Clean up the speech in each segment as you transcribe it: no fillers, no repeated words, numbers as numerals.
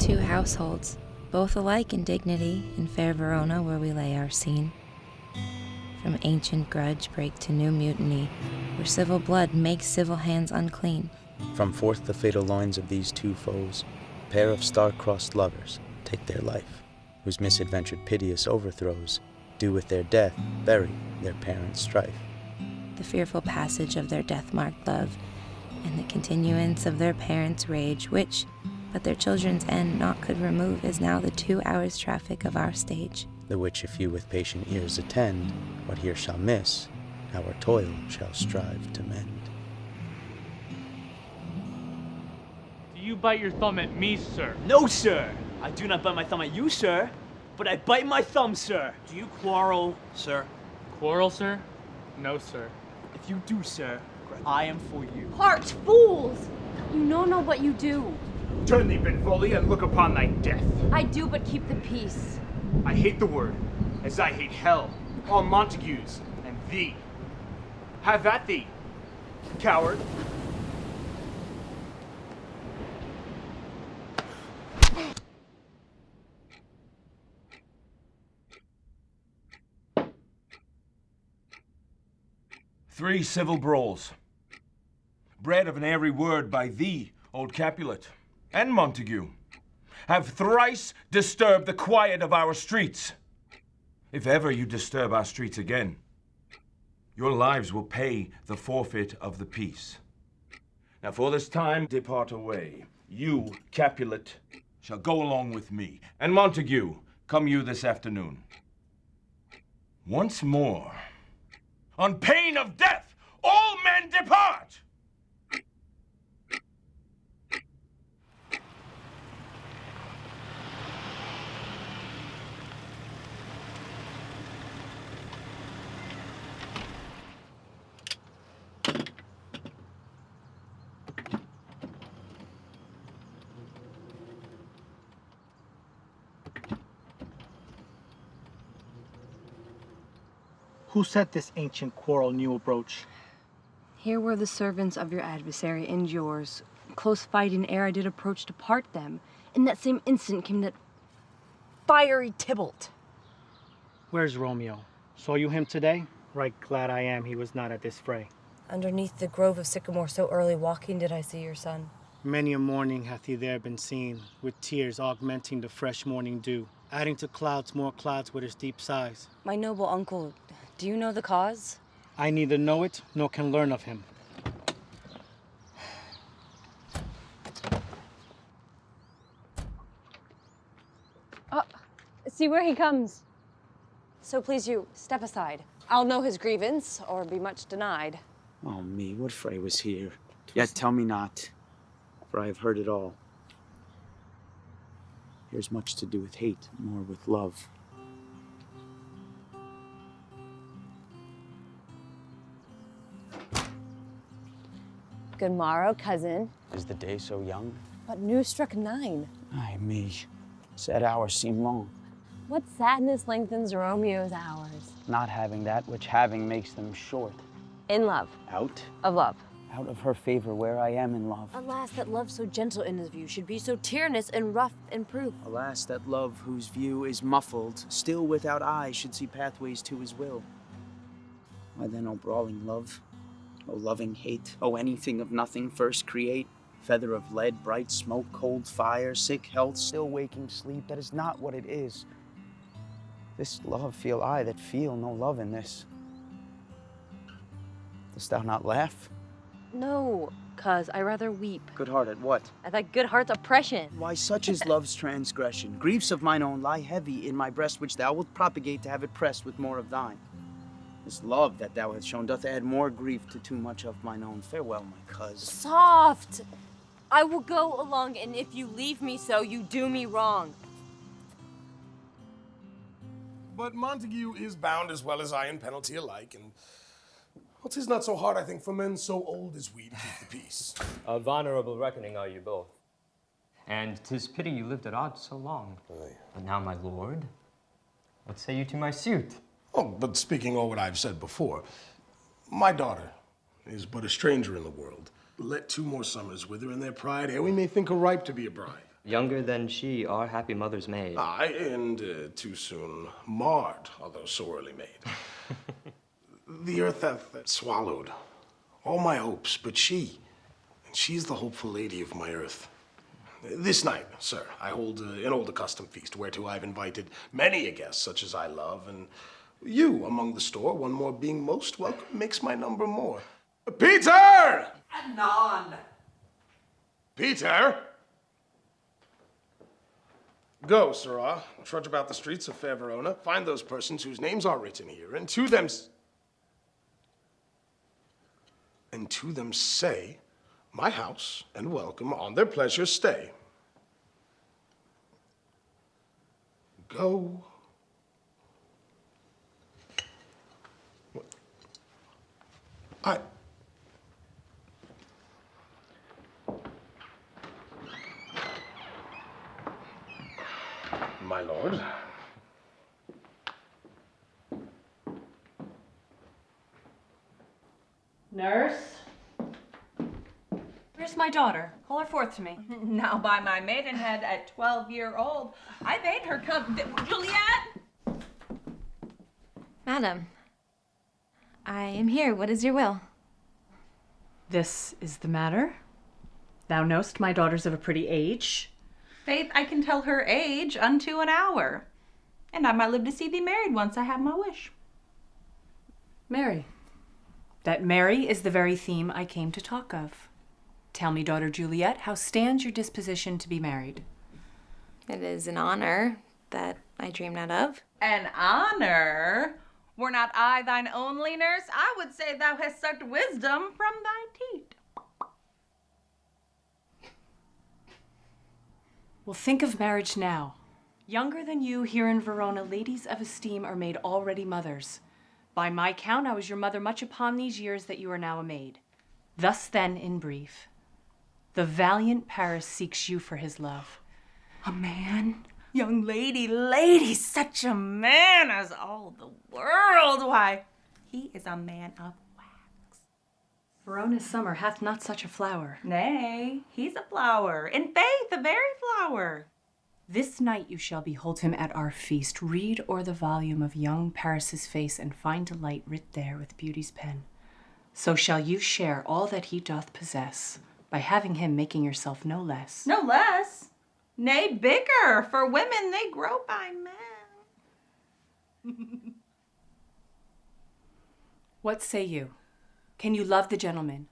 two households, both alike in dignity, in fair Verona where we lay our scene. From ancient grudge break to new mutiny, where civil blood makes civil hands unclean. From forth the fatal loins of these two foes, a pair of star-crossed lovers take their life, whose misadventured piteous overthrows do with their death bury their parents' strife. The fearful passage of their death-marked love, and the continuance of their parents' rage, which, but their children's end naught could remove, is now the 2 hours' traffic of our stage. The which if you with patient ears attend, what here shall miss, our toil shall strive to mend. Do you bite your thumb at me, sir? No, sir. I do not bite my thumb at you, sir. But I bite my thumb, sir. Do you quarrel, sir? Quarrel, sir? No, sir. If you do, sir, I am for you. Heart, fools! You know not what you do. Turn thee, Benvolio, and look upon thy death. I do but keep the peace. I hate the word, as I hate hell, all Montagues, and thee. Have at thee, coward. Three civil brawls, bred of an airy word by thee, old Capulet, and Montague, have thrice disturbed the quiet of our streets. If ever you disturb our streets again, your lives will pay the forfeit of the peace. Now for this time depart away. You, Capulet, shall go along with me, and Montague, come you this afternoon. Once more, on pain of death, all men depart! Who set this ancient quarrel new abroach? Here were the servants of your adversary and yours. Close fighting ere I did approach to part them. In that same instant came that fiery Tybalt. Where's Romeo? Saw you him today? Right glad I am he was not at this fray. Underneath the grove of sycamore so early walking did I see your son. Many a morning hath he there been seen, with tears augmenting the fresh morning dew, adding to clouds more clouds with his deep sighs. My noble uncle, do you know the cause? I neither know it nor can learn of him. See where he comes. So please you, step aside. I'll know his grievance, or be much denied. Oh me, what fray was here? Yet tell me not, for I have heard it all. Here's much to do with hate, more with love. Good morrow, cousin. Is the day so young? But news struck 9. Ay me, sad hours seem long. What sadness lengthens Romeo's hours? Not having that which having makes them short. In love. Out? Of love. Out of her favor where I am in love. Alas, that love so gentle in his view should be so tyrannous and rough in proof. Alas, that love whose view is muffled, still without eyes should see pathways to his will. Why then, O brawling love, O loving hate, O anything of nothing first create, feather of lead, bright smoke, cold fire, sick health, still waking sleep, that is not what it is. This love feel I that feel no love in this. Dost thou not laugh? No, cuz I rather weep. Good heart at what? At thy good heart's oppression. Why, such is love's transgression. Griefs of mine own lie heavy in my breast, which thou wilt propagate to have it pressed with more of thine. This love that thou hast shown doth add more grief to too much of mine own. Farewell, my cuz. Soft! I will go along, and if you leave me so, you do me wrong. But Montague is bound as well as I in penalty alike, and well, 'tis not so hard, I think, for men so old as we to keep the peace. A vulnerable reckoning are you both. And 'tis pity you lived at odds so long. But now, my lord, what say you to my suit? Oh, but speaking all what I've said before, my daughter is but a stranger in the world. Let 2 more summers wither in their pride, ere we may think her ripe to be a bride. Younger than she, our happy mother's maid. Aye, and too soon marred, although so early made. The earth hath swallowed all my hopes, but she's the hopeful lady of my earth. This night, sir, I hold an old accustomed feast, whereto I've invited many a guest, such as I love, and you among the store, one more being most welcome, makes my number more. Peter! Anon! Peter! Go, sirrah, trudge about the streets of fair Verona, find those persons whose names are written here, and to them say, my house and welcome on their pleasure stay. Go. My lord. Nurse? Where's my daughter? Call her forth to me. Now by my maidenhead at 12-year-old, I bade her come. Juliet! Madam, I am here. What is your will? This is the matter. Thou knowst my daughter's of a pretty age. Faith, I can tell her age unto an hour. And I might live to see thee married once I have my wish. Mary. That Mary is the very theme I came to talk of. Tell me, daughter Juliet, how stands your disposition to be married? It is an honor that I dream not of. An honor? Were not I thine only nurse, I would say thou hast sucked wisdom from thy teat. Well, think of marriage now. Younger than you here in Verona, ladies of esteem are made already mothers. By my count, I was your mother much upon these years that you are now a maid. Thus then, in brief, the valiant Paris seeks you for his love. A man? Young lady, such a man as all the world. Why, he is a man of wax. Verona's summer hath not such a flower. Nay, he's a flower. In faith, a very flower. This night you shall behold him at our feast. Read o'er the volume of young Paris's face, and find delight writ there with beauty's pen. So shall you share all that he doth possess, by having him making yourself no less. No less? Nay, bigger, for women they grow by men. What say you? Can you love the gentleman?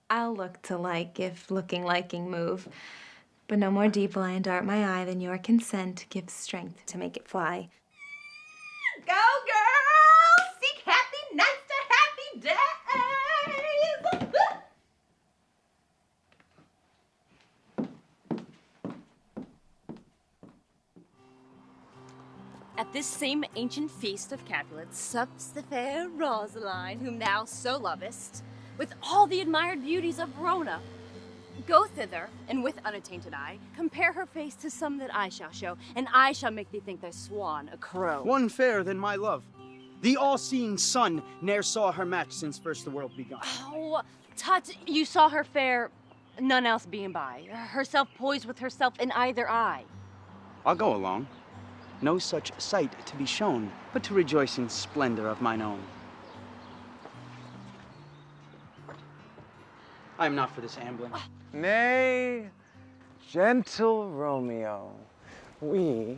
I'll look to like, if looking liking move. But no more deep will I endart my eye than your consent gives strength to make it fly. Go, girls! Seek happy nights to happy days! At this same ancient feast of Capulets sups the fair Rosaline, whom thou so lovest, with all the admired beauties of Verona. Go thither, and with unattainted eye, compare her face to some that I shall show, and I shall make thee think thy swan a crow. One fairer than my love. The all-seeing sun ne'er saw her match since first the world begun. Oh, Tut, you saw her fair, none else being by, herself poised with herself in either eye. I'll go along. No such sight to be shown, but to rejoice in splendor of mine own. I am not for this ambling. Nay, gentle Romeo, we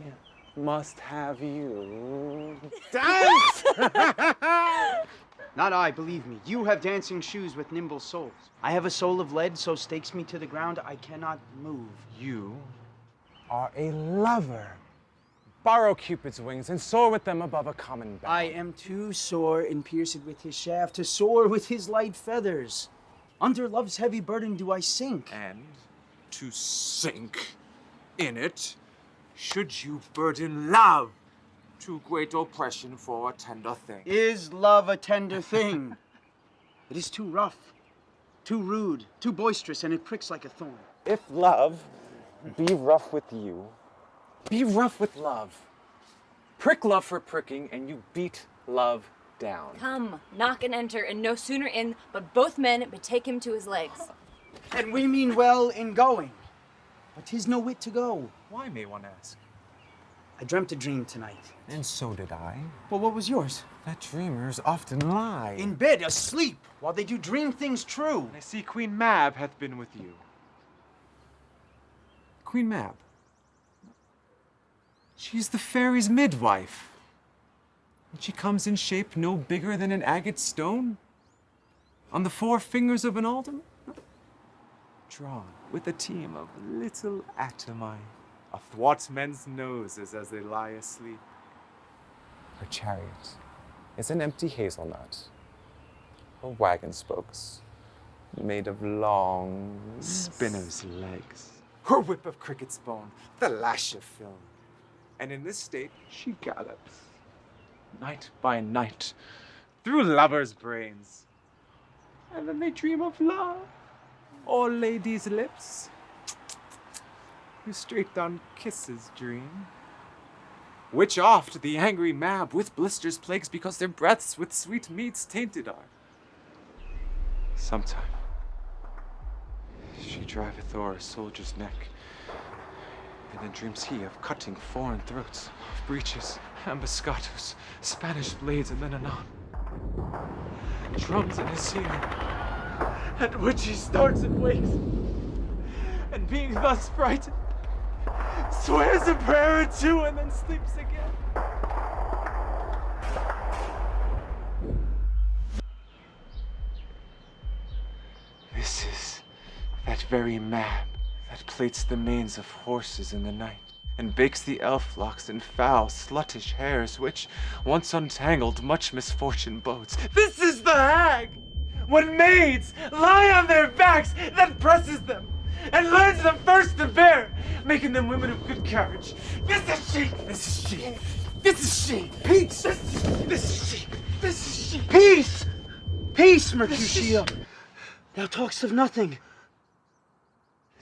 must have you dance! Not I, believe me. You have dancing shoes with nimble soles. I have a soul of lead, so stakes me to the ground I cannot move. You are a lover. Borrow Cupid's wings and soar with them above a common bound. I am too sore and pierced with his shaft to soar with his light feathers. Under love's heavy burden do I sink. And to sink in it, should you burden love, too great oppression for a tender thing. Is love a tender thing? It is too rough, too rude, too boisterous, and it pricks like a thorn. If love be rough with you, be rough with love. Prick love for pricking, and you beat love down. Come, knock and enter, and no sooner in, but both men betake him to his legs. And we mean well in going. But 'tis no whit to go. Why, may one ask? I dreamt a dream tonight. And so did I. Well, what was yours? That dreamers often lie. In bed, asleep, while they do dream things true. I see Queen Mab hath been with you. Queen Mab. She's the fairy's midwife. And she comes in shape no bigger than an agate stone. On the 4 fingers of an alderman. Drawn with a team of little atomi. Athwart men's noses as they lie asleep. Her chariot is an empty hazelnut. Her wagon spokes made of long spinner's legs. Her whip of cricket's bone, the lash of film. And in this state she gallops, night by night, through lovers' brains. And then they dream of love, or ladies' lips, who straight down kisses dream. Which oft the angry Mab with blisters plagues, because their breaths with sweet meats tainted are. Sometime she driveth o'er a soldier's neck, and then dreams he of cutting foreign throats, of breeches, ambuscados, Spanish blades, and then anon drums in his ear, at which he starts and wakes, and being thus frightened, swears a prayer or two, and then sleeps again. This is that very Mab that plaits the manes of horses in the night, and bakes the elf locks in foul, sluttish hairs, which, once untangled, much misfortune bodes. This is the hag! When maids lie on their backs, that presses them, and learns them first to bear, making them women of good carriage. This is she! This is she! This is she! Peace! This is she! This is she! Peace! Peace, Mercutio! Thou talkst of nothing.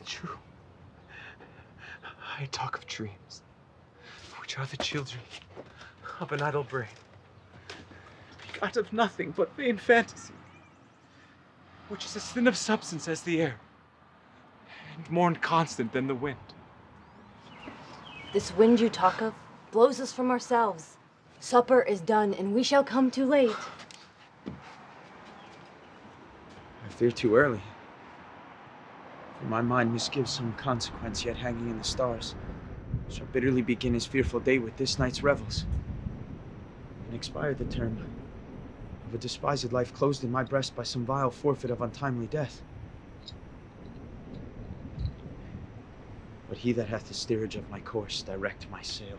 True. I talk of dreams, which are the children of an idle brain, begot of nothing but vain fantasy, which is as thin of substance as the air, and more inconstant than the wind. This wind you talk of blows us from ourselves. Supper is done, and we shall come too late. I fear too early. For my mind misgives some consequence yet hanging in the stars. Shall bitterly begin his fearful day with this night's revels. And expire the term of a despised life closed in my breast by some vile forfeit of untimely death. But he that hath the steerage of my course direct my sail.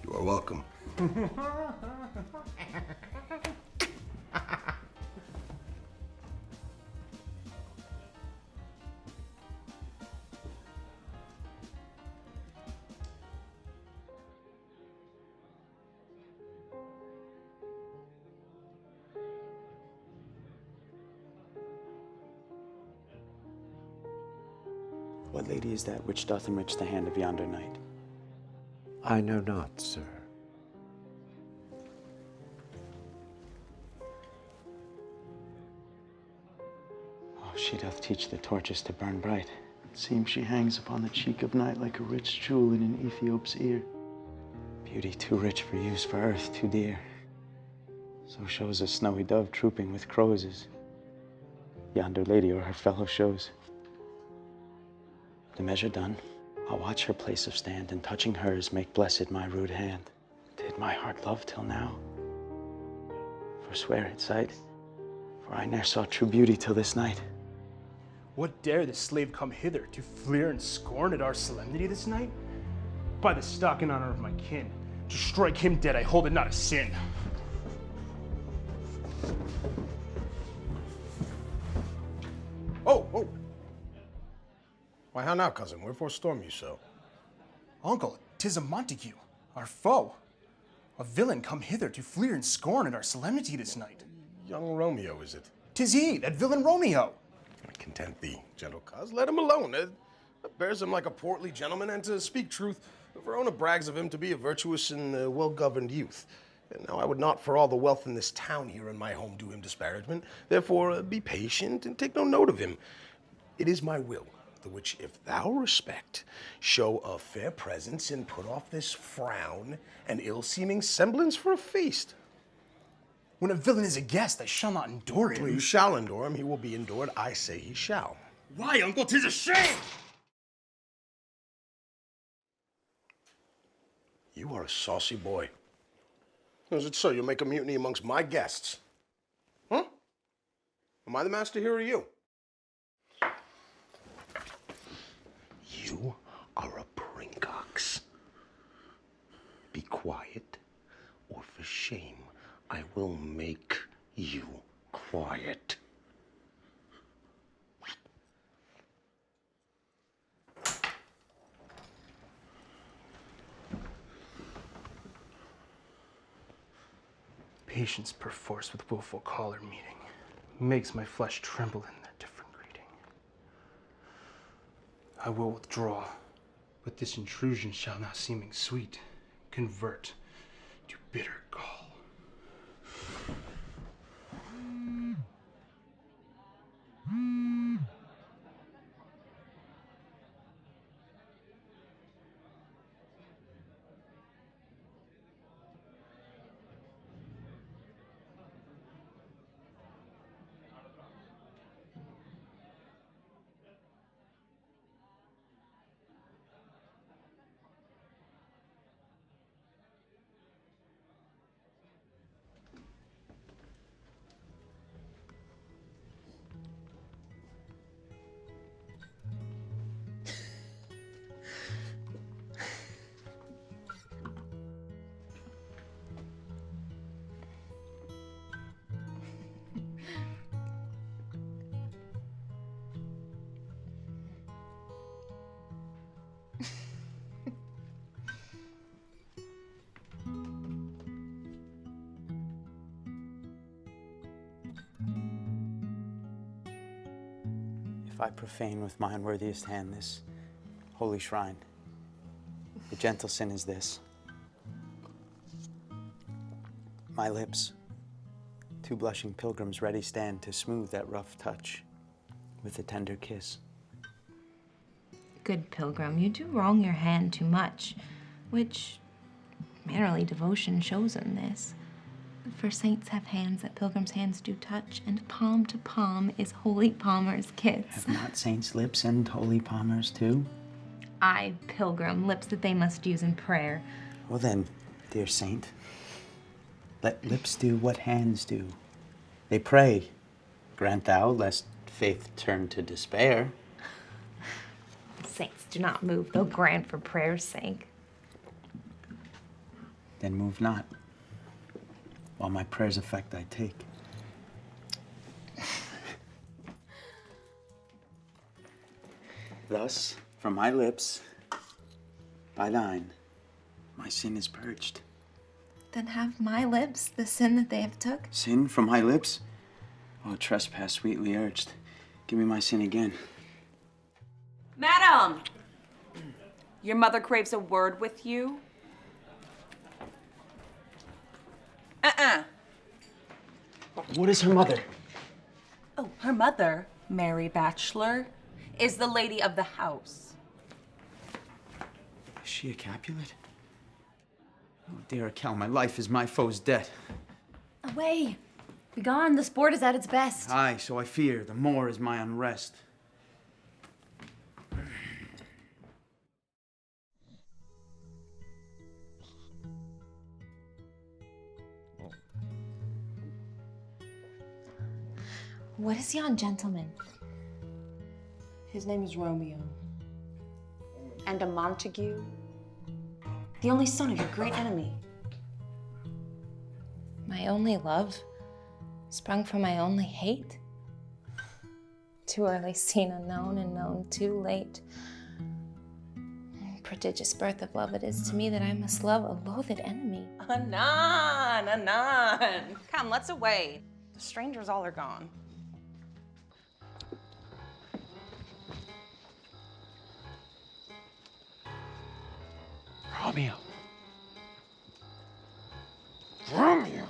You are welcome. What lady is that which doth enrich the hand of yonder knight? I know not, sir. Oh, she doth teach the torches to burn bright. It seems she hangs upon the cheek of night like a rich jewel in an Ethiop's ear. Beauty too rich for use, for earth too dear. So shows a snowy dove trooping with crows is yonder lady or her fellow shows. The measure done, I'll watch her place of stand, and touching hers make blessed my rude hand. Did my heart love till now? Forswear it sight, for I ne'er saw true beauty till this night. What dare the slave come hither to fleer and scorn at our solemnity this night? By the stock and honor of my kin, to strike him dead I hold it not a sin. Oh, oh! Why, how now, cousin? Wherefore storm you so? Uncle, 'tis a Montague, our foe. A villain come hither to fleer and scorn at our solemnity this night. Young Romeo, is it? 'Tis he, that villain Romeo. Content thee, gentle cuz. Let him alone. It bears him like a portly gentleman, and to speak truth, Verona brags of him to be a virtuous and well-governed youth. And now I would not for all the wealth in this town here in my home do him disparagement. Therefore, be patient and take no note of him. It is my will, the which if thou respect, show a fair presence and put off this frown and ill-seeming semblance for a feast. When a villain is a guest, I shall not endure him. Well, you shall endure him. He will be endured. I say he shall. Why, uncle? 'Tis a shame! You are a saucy boy. Is it so? You'll make a mutiny amongst my guests? Huh? Am I the master here or you? You are a princox. Be quiet, or for shame, I will make you quiet. Patience perforce with willful choler meeting makes my flesh tremble in their different greeting. I will withdraw, but this intrusion shall now seeming sweet convert to bitter gall. If I profane with my unworthiest hand this holy shrine, the gentle sin is this. My lips, two blushing pilgrims ready stand to smooth that rough touch with a tender kiss. Good pilgrim, you do wrong your hand too much, which mannerly devotion shows in this. For saints have hands that pilgrims' hands do touch, and palm to palm is holy palmer's kiss. Have not saints' lips and holy palmers too? Aye, pilgrim, lips that they must use in prayer. Well then, dear saint, let lips do what hands do. They pray, grant thou, lest faith turn to despair. Saints do not move, though grant for prayer's sake. Then move not, while my prayer's effect I take. Thus, from my lips, by thine, my sin is purged. Then have my lips the sin that they have took? Sin from my lips? Oh, trespass sweetly urged. Give me my sin again. Madam! Your mother craves a word with you. What is her mother? Oh, her mother, Mary Bachelor, is the lady of the house. Is she a Capulet? Oh, dear Raquel, my life is my foe's debt. Away! Begone, the sport is at its best. Aye, so I fear, the more is my unrest. What is yon gentleman? His name is Romeo. And a Montague, the only son of your great enemy. My only love, sprung from my only hate. Too early seen unknown and known too late. prodigious birth of love it is to me that I must love a loathed enemy. Anon, anon. Come, let's away. The strangers all are gone. Romeo. Romeo.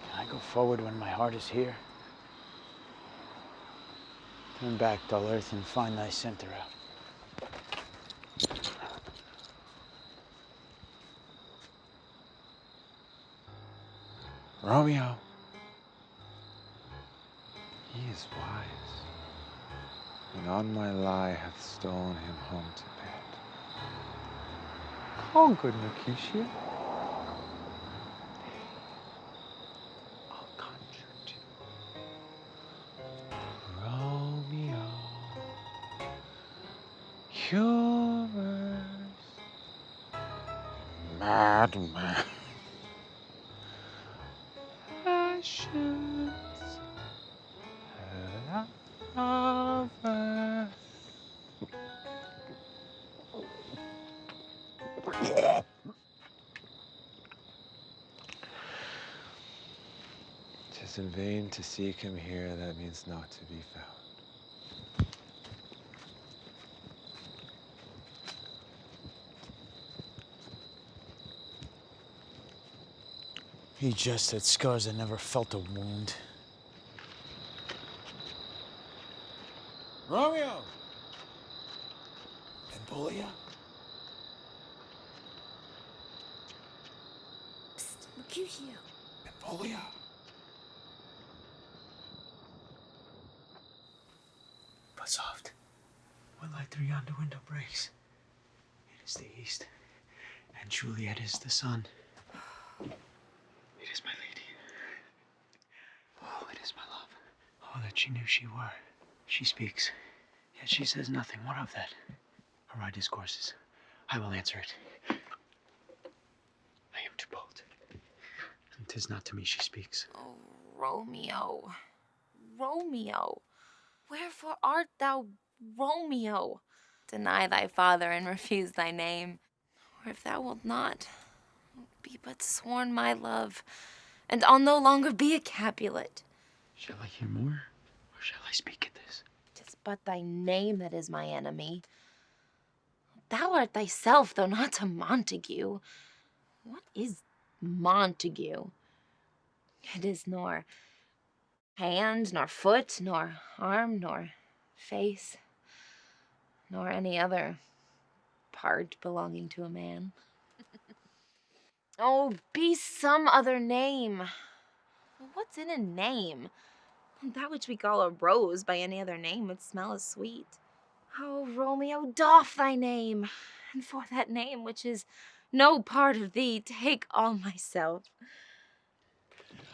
Can I go forward when my heart is here? Turn back, dull earth, and find thy center out. Romeo. He is wise, and on my lie hath stolen him home to bed. Call good Mercutio. I'll conjure to Romeo. Humors. Madman. Passions. Lover. 'Tis in vain to seek him here, that means not to be found. He just had scars that never felt a wound. Romeo! Empolia? Psst, Mercutio. Empolia? But soft. What light through yonder window breaks? It is the east, and Juliet is the sun. It is my lady. Oh, it is my love. Oh, that she knew she were. She speaks, yet she says nothing. What of that? Her eye discourses. I will answer it. I am too bold. And 'tis not to me she speaks. Oh, Romeo, Romeo, wherefore art thou Romeo? Deny thy father and refuse thy name. Or if thou wilt not, be but sworn my love, and I'll no longer be a Capulet. Shall I hear more, or shall I speak at this? 'Tis but thy name that is my enemy. Thou art thyself, though not a Montague. What is Montague? It is nor hand, nor foot, nor arm, nor face, nor any other part belonging to a man. Oh, be some other name. What's in a name? That which we call a rose by any other name would smell as sweet. Oh, Romeo, doff thy name, and for that name which is no part of thee, take all myself.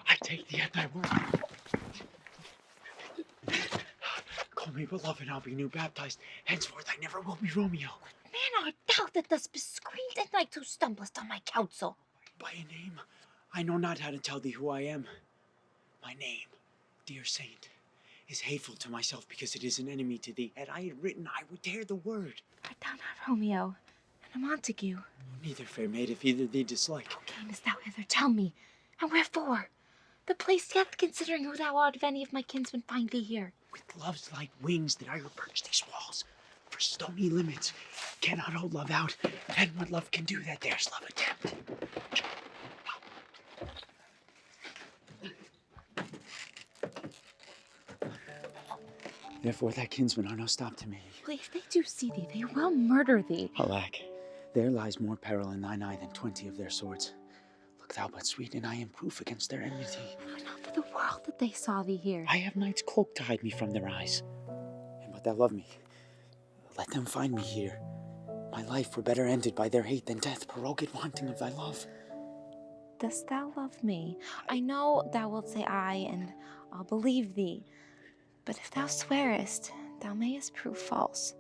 I take thee at thy word. Call me beloved, I'll be new baptized. Henceforth I never will be Romeo. What man art thou that thus bescreamed at night who stumblest on my counsel? By a name, I know not how to tell thee who I am. My name, dear saint, is hateful to myself because it is an enemy to thee. Had I had written, I would dare the word. Art thou not Romeo, and a Montague? Neither, fair maid, if either thee dislike. How camest thou hither? Tell me, and wherefore? The place yet, considering who thou art, if any of my kinsmen find thee here. With love's light wings did I reperch these walls. For stony limits cannot hold love out, and what love can do, that dares love attempt. Therefore thy kinsmen are no stop to me. Well, if they do see thee, they will murder thee. Alack, there lies more peril in thine eye than 20 of their swords. Look thou but sweet, and I am proof against their enmity. Not for the world that they saw thee here. I have night's cloak to hide me from their eyes. And but thou love me, let them find me here. My life were better ended by their hate than death, prorogate wanting of thy love. Dost thou love me? I know thou wilt say aye, and I'll believe thee. But if thou swearest, thou mayest prove false.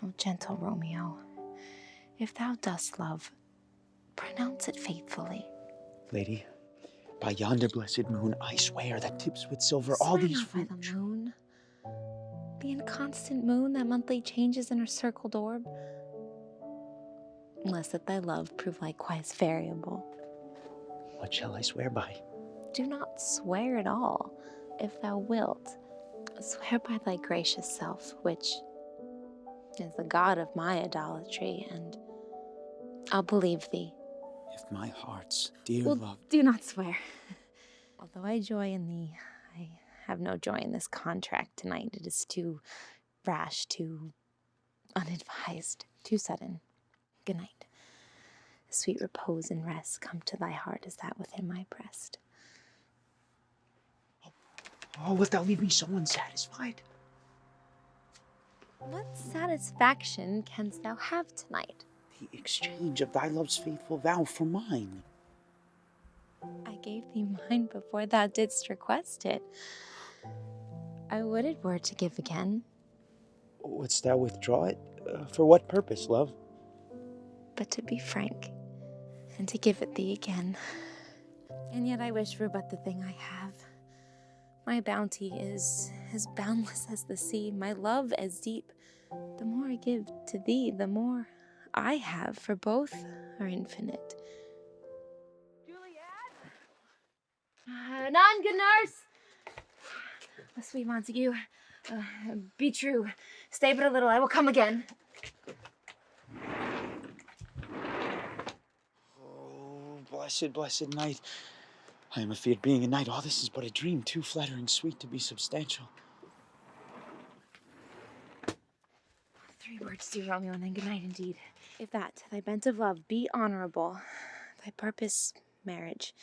O gentle Romeo, if thou dost love, pronounce it faithfully. Lady, By yonder blessed moon, I swear that tips with silver all Swear these not by the moon. The inconstant moon that monthly changes in her circled orb. Unless that thy love prove likewise variable. What shall I swear by? Do not swear at all. If thou wilt, swear by thy gracious self, which is the god of my idolatry, and I'll believe thee. If my heart's dear Well, love... do not swear. Although I joy in thee, I have no joy in this contract tonight. It is too rash, too unadvised, too sudden. Good night. Sweet repose and rest come to thy heart as that within my breast. Oh, wilt thou leave me so unsatisfied? What satisfaction canst thou have tonight? The exchange of thy love's faithful vow for mine. I gave thee mine before thou didst request it. I would it were to give again. Wouldst thou withdraw it? For what purpose, love? But to be frank, and to give it thee again. And yet I wish for but the thing I have. My bounty is as boundless as the sea, my love as deep. The more I give to thee, the more I have, for both are infinite. None, good nurse. Sweet Montague, be true. Stay but a little, I will come again. Oh, blessed, blessed night. I am afeard being a knight. All this is but a dream, too flattering sweet to be substantial. 3 words, dear Romeo, and then good night indeed. If that, thy bent of love be honorable, thy purpose marriage,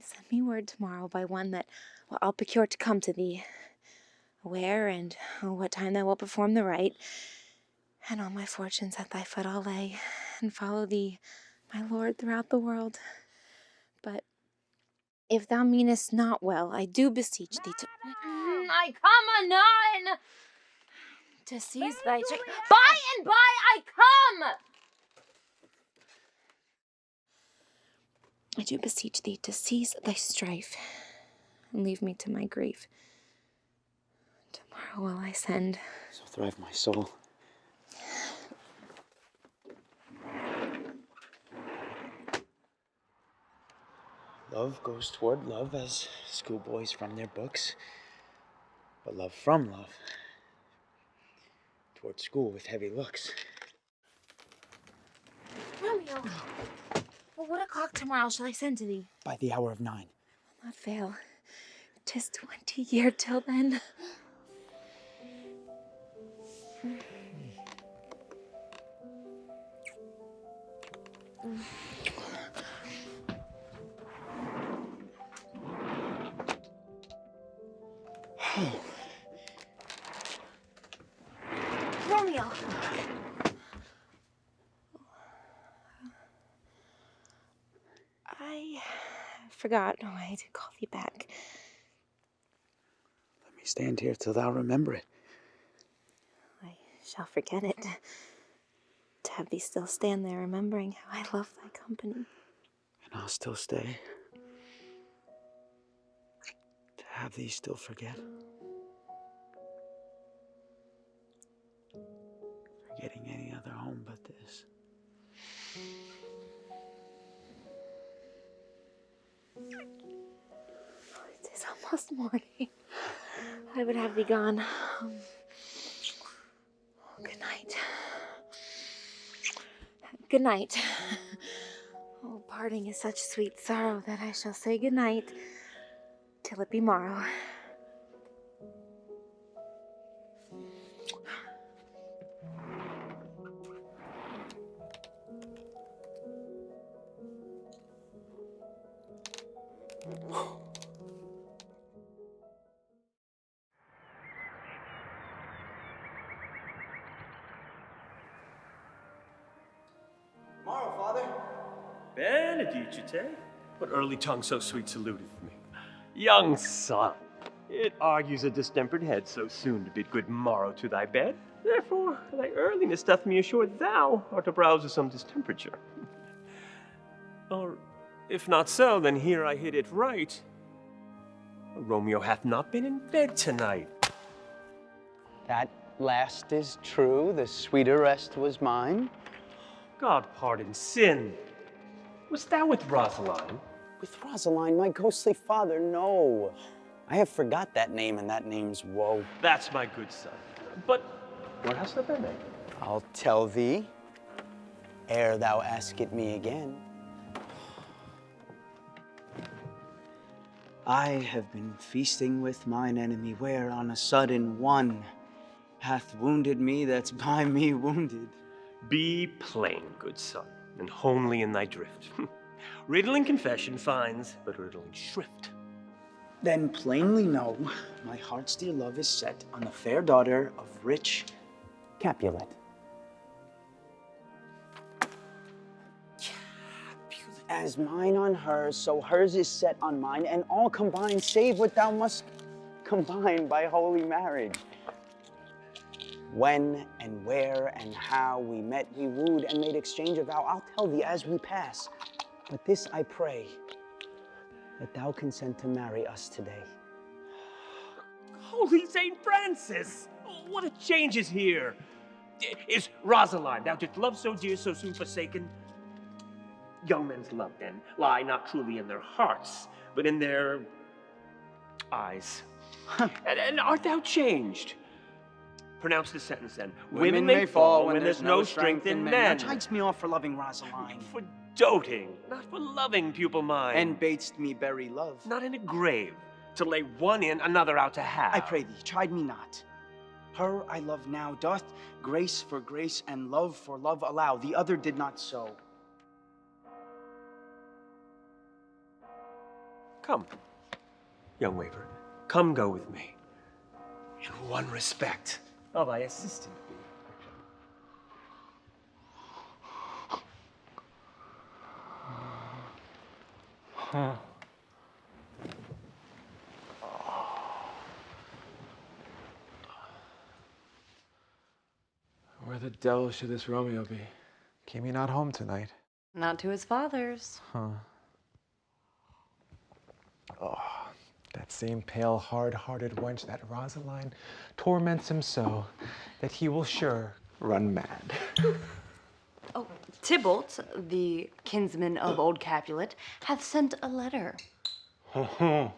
send me word tomorrow by one that I'll procure to come to thee, where and what time thou wilt perform the rite, and all my fortunes at thy foot I'll lay, and follow thee, my lord, throughout the world. But if thou meanest not well, I do beseech thee to... I come anon! To seize thy... By and by I come! I do beseech thee to cease thy strife, and leave me to my grief. Tomorrow will I send. So thrive my soul. Love goes toward love as schoolboys from their books, but love from love toward school with heavy looks. Romeo, what o'clock tomorrow shall I send to thee? By the hour of 9. I'll not fail. 'Tis 20 year till then. Romeo! I forgot why to call thee back. Let me stand here till thou remember it. I shall forget it. To have thee still stand there remembering how I love thy company. And I'll still stay. To have thee still forget. Forgetting any other home but this. It is almost morning. I would have thee gone. Good night. Good night. Oh, parting is such sweet sorrow that I shall say good night till it be morrow. Morrow, Father. Benedicite, what early tongue so sweet saluteth me? Young son, it argues a distempered head so soon to bid good morrow to thy bed. Therefore, thy earliness doth me assure thou art a browse of some distemperature. Or If not so, then here I hit it right. Romeo hath not been in bed tonight. That last is true. The sweeter rest was mine. God pardon sin. Wast thou with Rosaline? With Rosaline, my ghostly father, no. I have forgot that name, and that name's woe. That's my good son. But what hast thou been? I'll tell thee, ere thou ask it me again. I have been feasting with mine enemy, where on a sudden one hath wounded me that's by me wounded. Be plain, good son, and homely in thy drift. Riddling confession finds, but riddling shrift. Then plainly know, my heart's dear love is set on the fair daughter of rich Capulet. As mine on hers, so hers is set on mine, and all combined, save what thou must combine by holy marriage. When and where and how we met, we wooed and made exchange of vow, I'll tell thee as we pass. But this I pray, that thou consent to marry us today. Holy Saint Francis! What a change is here! Is Rosaline, thou didst love so dear, so soon forsaken? Young men's love, then, lie not truly in their hearts, but in their eyes. and art thou changed? Pronounce the sentence, then. Women may fall when there's no strength in men. That chides me off for loving Rosaline. For doting, not for loving, pupil mine. And bad'st me bury love. Not in a grave, to lay one in, another out to have. I pray thee, chide me not. Her I love now, doth grace for grace and love for love allow. The other did not so. Come, young waver, come go with me. In one respect, of thy assistant be. Where the devil should this Romeo be? Came he not home tonight? Not to his father's. Huh. Oh, that same pale, hard-hearted wench, that Rosaline, torments him so that he will sure run mad. Oh, Tybalt, the kinsman of old Capulet, hath sent a letter. A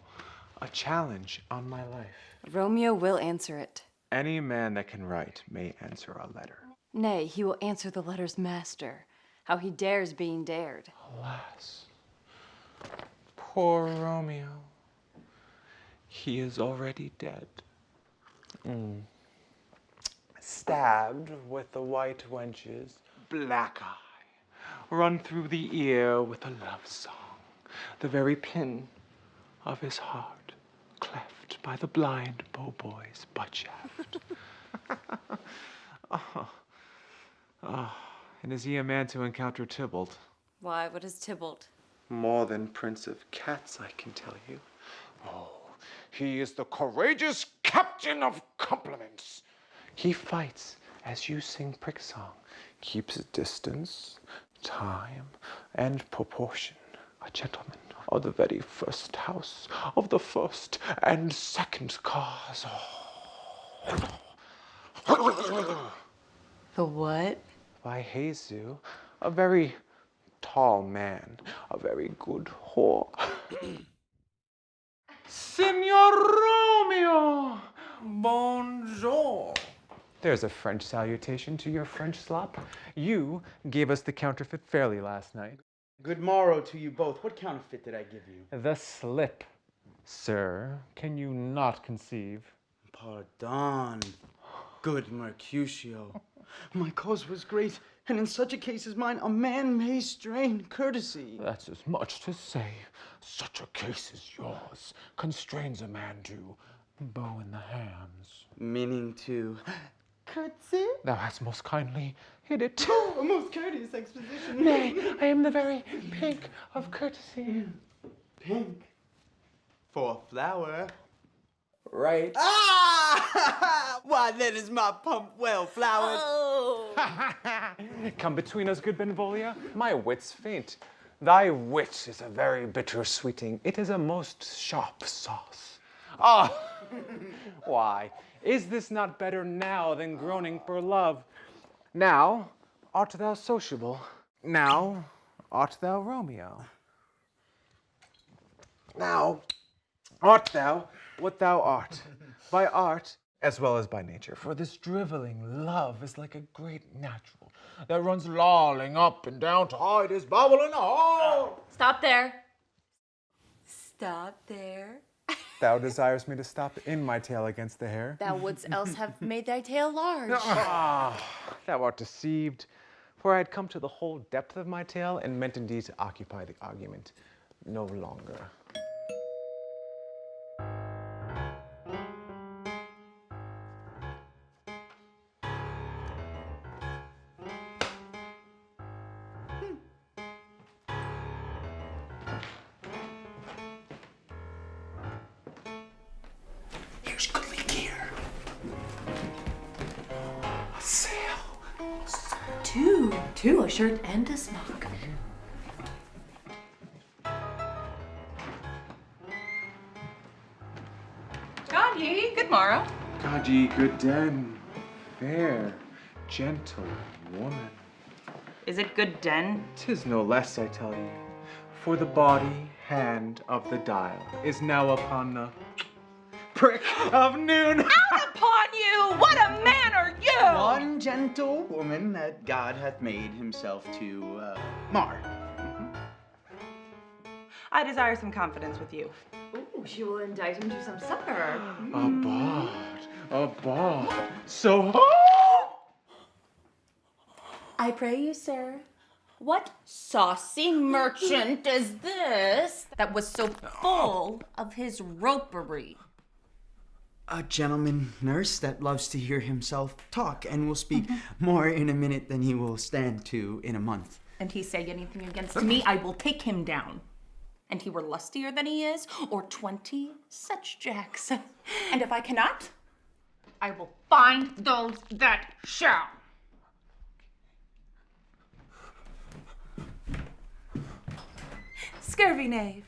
challenge on my life. Romeo will answer it. Any man that can write may answer a letter. Nay, he will answer the letter's master. How he dares being dared. Alas, poor Romeo. He is already dead. Stabbed with the white wench's black eye. Run through the ear with a love song. The very pin of his heart cleft by the blind bow boy's butt shaft. And is he a man to encounter Tybalt? Why, what is Tybalt? More than Prince of Cats, I can tell you. Oh, he is the courageous captain of compliments. He fights as you sing prick song, keeps distance, time, and proportion. A gentleman of the very first house, of the first and second cause. The what? By Jesus, a very tall man, a very good whore. Signor Romeo! Bonjour! There's a French salutation to your French slop. You gave us the counterfeit fairly last night. Good morrow to you both. What counterfeit did I give you? The slip. Sir, can you not conceive? Pardon, good Mercutio. My cause was great, and in such a case as mine, a man may strain courtesy. That's as much to say. Such a case as yours constrains a man to bow in the hands. Meaning to curtsy? Thou hast most kindly hit it. Oh, a most courteous exposition. Nay, I am the very pink of courtesy. Pink? For flower. Right. Ah! Why, then is my pump well flowered. Oh! Come between us, good Benvolio. My wits faint. Thy wit is a very bitter sweeting. It is a most sharp sauce. Why, is this not better now than groaning for love? Now art thou sociable. Now art thou Romeo. Now art thou what thou art, by art as well as by nature. For this driveling love is like a great natural that runs lolling up and down to hide his bubble in a hole. Stop there. Stop there. Thou desirest me to stop in my tail against the hair? Thou wouldst else have made thy tail large. Thou art deceived, for I had come to the whole depth of my tale and meant indeed to occupy the argument no longer. Here's goodly gear. A sail. Two, a shirt and a smock. God ye, good morrow. God ye good den, fair, gentle woman. Is it good den? 'Tis no less, I tell you, for the body hand of the dial is now upon the prick of noon. Out upon you! What a man are you! One gentle woman that God hath made himself to mar. I desire some confidence with you. Ooh, she will indict him to some supper. A bard, so I pray you, sir, what saucy merchant is this that was so full of his ropery? A gentleman nurse that loves to hear himself talk and will speak more in a minute than he will stand to in a month. And he say anything against me, I will take him down. And he were lustier than he is, or 20 such jacks. And if I cannot, I will find those that shall. Scurvy knave.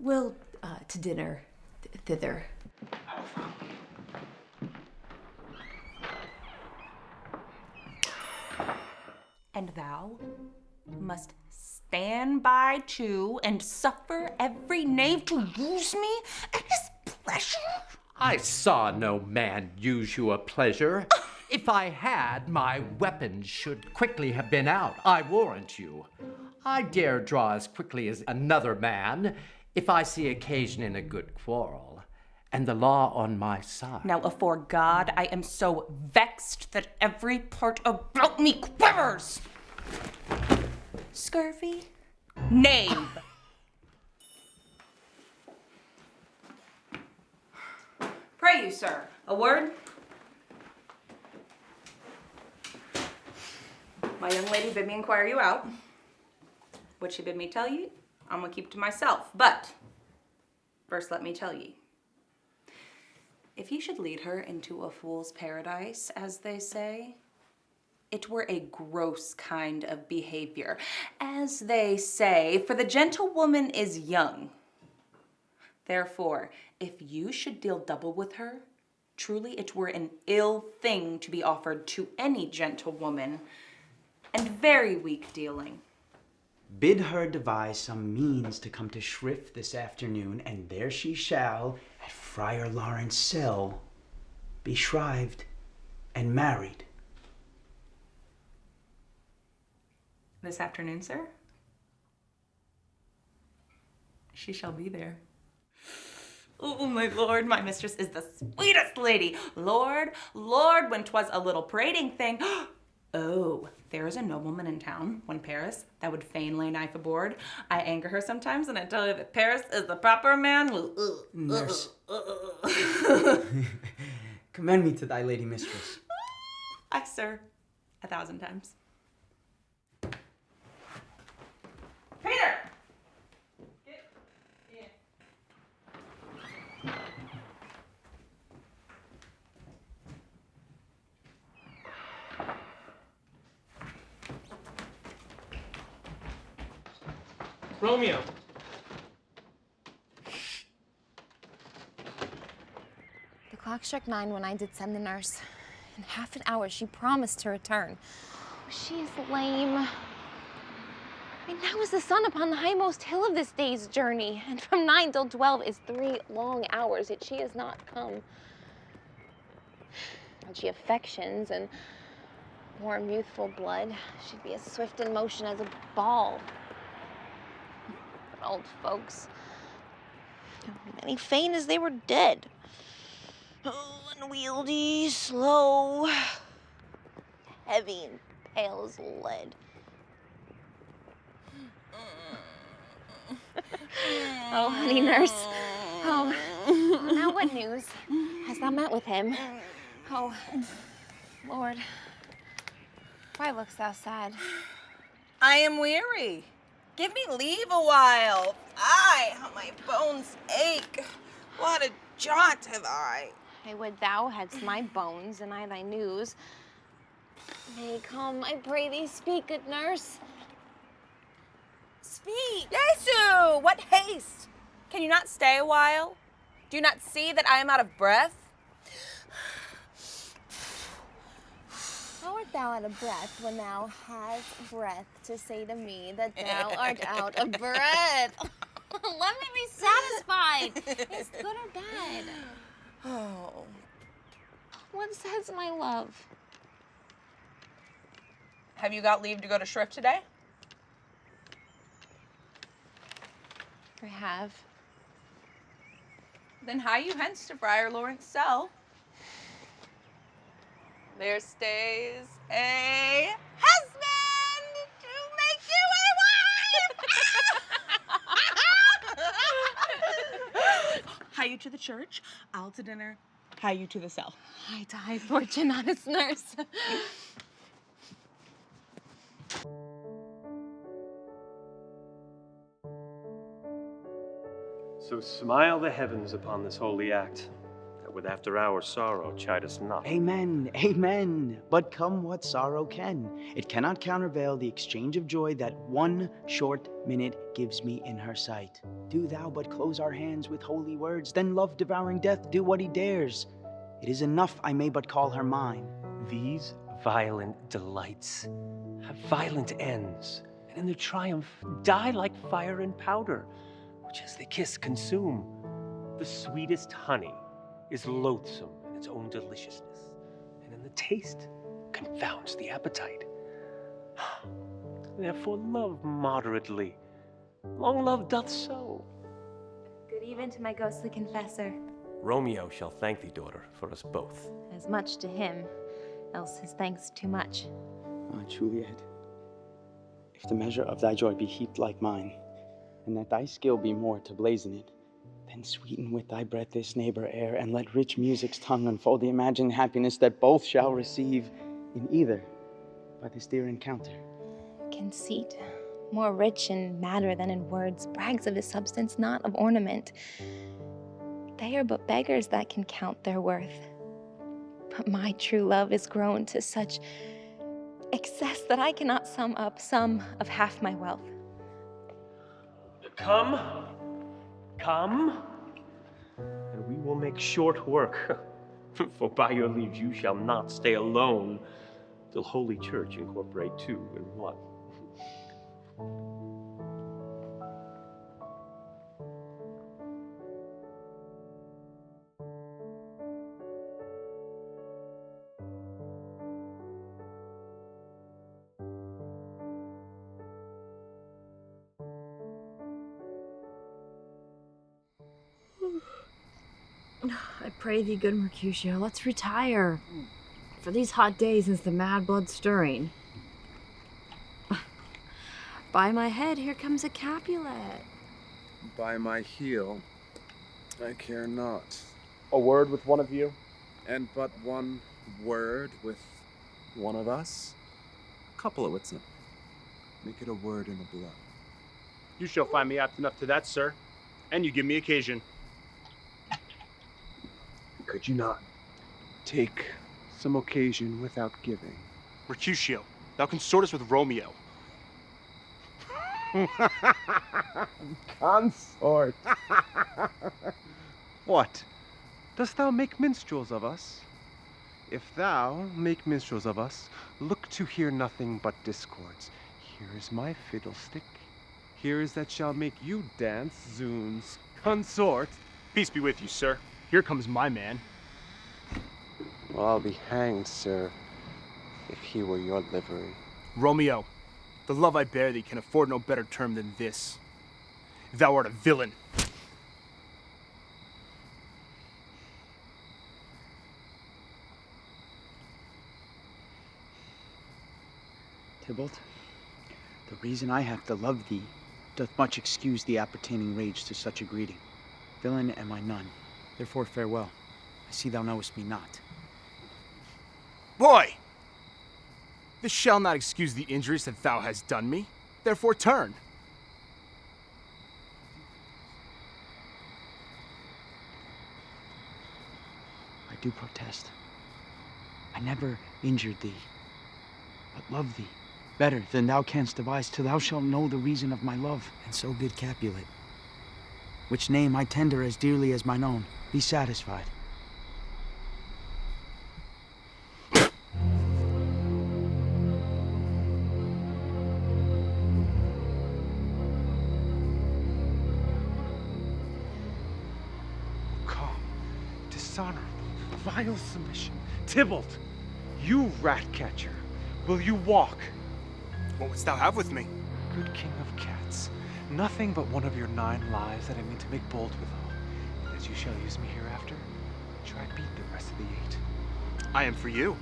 We'll to dinner thither. And thou must stand by too and suffer every knave to use me at his pleasure. I saw no man use you a pleasure. If I had, my weapons should quickly have been out, I warrant you. I dare draw as quickly as another man if I see occasion in a good quarrel, and the law on my side. Now, afore God, I am so vexed that every part about me quivers. Scurvy knave. Pray you, sir, a word? My young lady bid me inquire you out. What she bid me tell ye, I'm gonna keep to myself. But first let me tell ye, if ye should lead her into a fool's paradise, as they say, it were a gross kind of behavior. As they say, for the gentlewoman is young. Therefore, if you should deal double with her, truly it were an ill thing to be offered to any gentlewoman, and very weak dealing. Bid her devise some means to come to shrift this afternoon, and there she shall, at Friar Lawrence's cell, be shrived and married. This afternoon, sir? She shall be there. Oh, my lord, my mistress is the sweetest lady. Lord, when 'twas a little prating thing. Oh, there is a nobleman in town, one Paris, that would fain lay knife aboard. I anger her sometimes, and I tell her that Paris is the proper man. Nurse. Commend me to thy lady mistress. Aye, sir, 1,000 times. Peter! Get in. Romeo! The clock struck 9 when I did send the nurse. In half an hour, she promised to return. Oh, she is lame. I mean, now is the sun upon the highmost hill of this day's journey, and from 9 till 12 is 3 long hours, yet she has not come. And she affections and warm, youthful blood. She'd be as swift in motion as a ball. But old folks, many faint as they were dead. Oh, unwieldy, slow, heavy and pale as lead. Oh, honey nurse. Oh, now what news? Hast thou met with him? Oh, Lord, why look'st thou sad? I am weary. Give me leave a while. Aye, how my bones ache. What a jaunt have I. I would thou hadst my bones, and I thy news. Nay, come, I pray thee, speak, good nurse. Speak. Yesu, what haste? Can you not stay a while? Do you not see that I am out of breath? How art thou out of breath when thou hast breath to say to me that thou art out of breath? Let me be satisfied. Is good or bad? Oh. What says my love? Have you got leave to go to shrift today? I have. Then hie you hence to Friar Lawrence's cell. There stays a husband to make you a wife. Hie you to the church, I'll to dinner, hie you to the cell. I die, fortune, honest nurse. So smile the heavens upon this holy act, that with after-hour sorrow chide us not. Amen, amen. But come what sorrow can, it cannot countervail the exchange of joy that 1 short minute gives me in her sight. Do thou but close our hands with holy words, then love devouring death do what he dares. It is enough I may but call her mine. These violent delights have violent ends, and in their triumph die like fire and powder, which as they kiss consume. The sweetest honey is loathsome in its own deliciousness, and in the taste confounds the appetite. Therefore love moderately. Long love doth so. Good even to my ghostly confessor. Romeo shall thank thee, daughter, for us both. As much to him, else his thanks too much. Ah, Juliet, if the measure of thy joy be heaped like mine, and that thy skill be more to blazon it, then sweeten with thy breath this neighbor air, and let rich music's tongue unfold the imagined happiness that both shall receive in either by this dear encounter. Conceit, more rich in matter than in words, brags of his substance, not of ornament. They are but beggars that can count their worth. But my true love is grown to such excess that I cannot sum up some of half my wealth. Come, come, and we will make short work. For by your leave you shall not stay alone till Holy Church incorporate 2 in 1. I pray thee, good Mercutio, let's retire. For these hot days is the mad blood stirring. By my head, here comes a Capulet. By my heel, I care not. A word with one of you? And but one word with one of us? Couple of Whitson. Make it a word and a blow. You shall find me apt enough to that, sir. And you give me occasion. Could you not take some occasion without giving? Mercutio, thou consortest with Romeo. Consort. What? Dost thou make minstrels of us? If thou make minstrels of us, look to hear nothing but discords. Here is my fiddlestick. Here is that shall make you dance, zoons. Consort. Peace be with you, sir. Here comes my man. Well, I'll be hanged, sir, if he were your livery. Romeo, the love I bear thee can afford no better term than this. Thou art a villain. Tybalt, the reason I have to love thee doth much excuse the appertaining rage to such a greeting. Villain am I none, therefore farewell. I see thou knowest me not. Boy! This shall not excuse the injuries that thou hast done me, therefore turn. I do protest. I never injured thee, but love thee better than thou canst devise, till thou shalt know the reason of my love. And so bid Capulet, which name I tender as dearly as mine own. Be satisfied. Calm, dishonorable, vile submission. Tybalt, you rat catcher, will you walk? What wouldst thou have with me? Good king of cats, nothing but one of your 9 lives that I mean to make bold withal. And as you shall use me hereafter, try beat the rest of the 8. I am for you.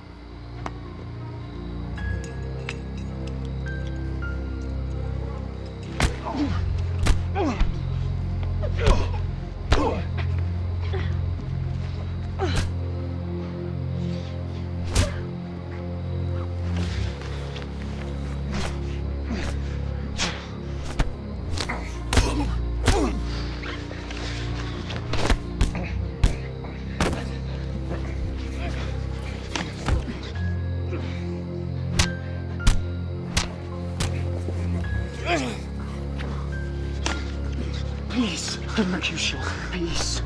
Peace, Mercutio, peace.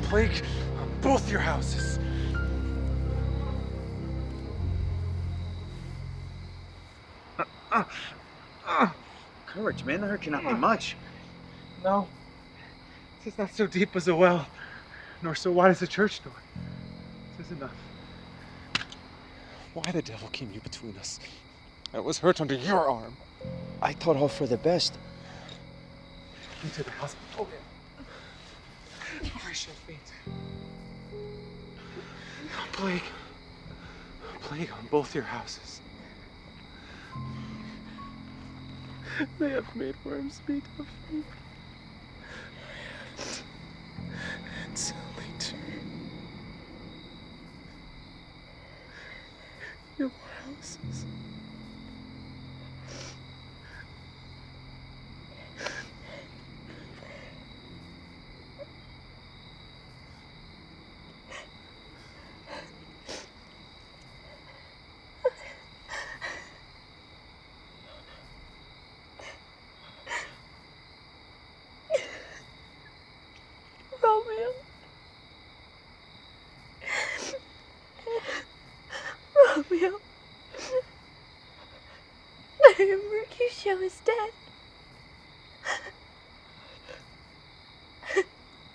Plague on both your houses. Courage, man, the hurt cannot be much. No, tis not so deep as a well, nor so wide as a church door. Tis enough. Why the devil came you between us? I was hurt under your arm. I thought all for the best. Into the house. Oh, I shall faint. Plague. Plague on both your houses. They have made worms meat of me. And so later. Your houses. Romeo. Mercutio is dead.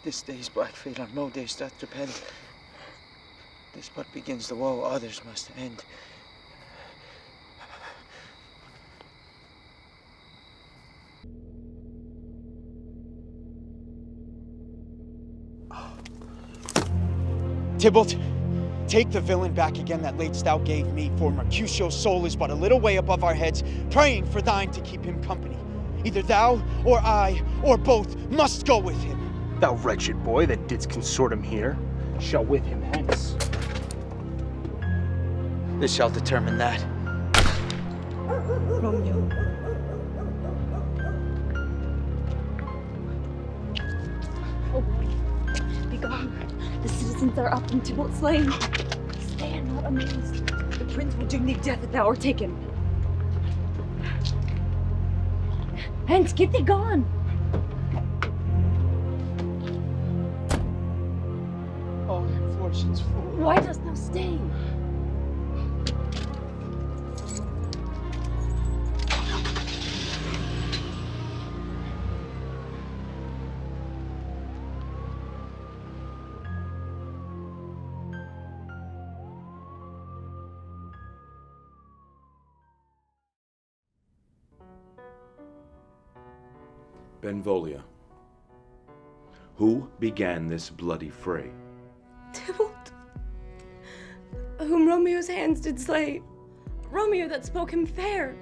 This day's black fate on no days doth depend. This but begins the woe others must end. Tybalt, take the villain back again that latest thou gave me, for Mercutio's soul is but a little way above our heads, praying for thine to keep him company. Either thou, or I, or both must go with him. Thou wretched boy that didst consort him here, shall with him hence. This shall determine that. Romeo. Oh boy, be gone. The citizens are up and Tybalt slain. Stand not amazed. The prince will doom thee death if thou art taken. Hence, get thee gone. Oh, fortune's full. Why dost thou stay? Benvolio, who began this bloody fray? Tybalt, whom Romeo's hands did slay. Romeo that spoke him fair,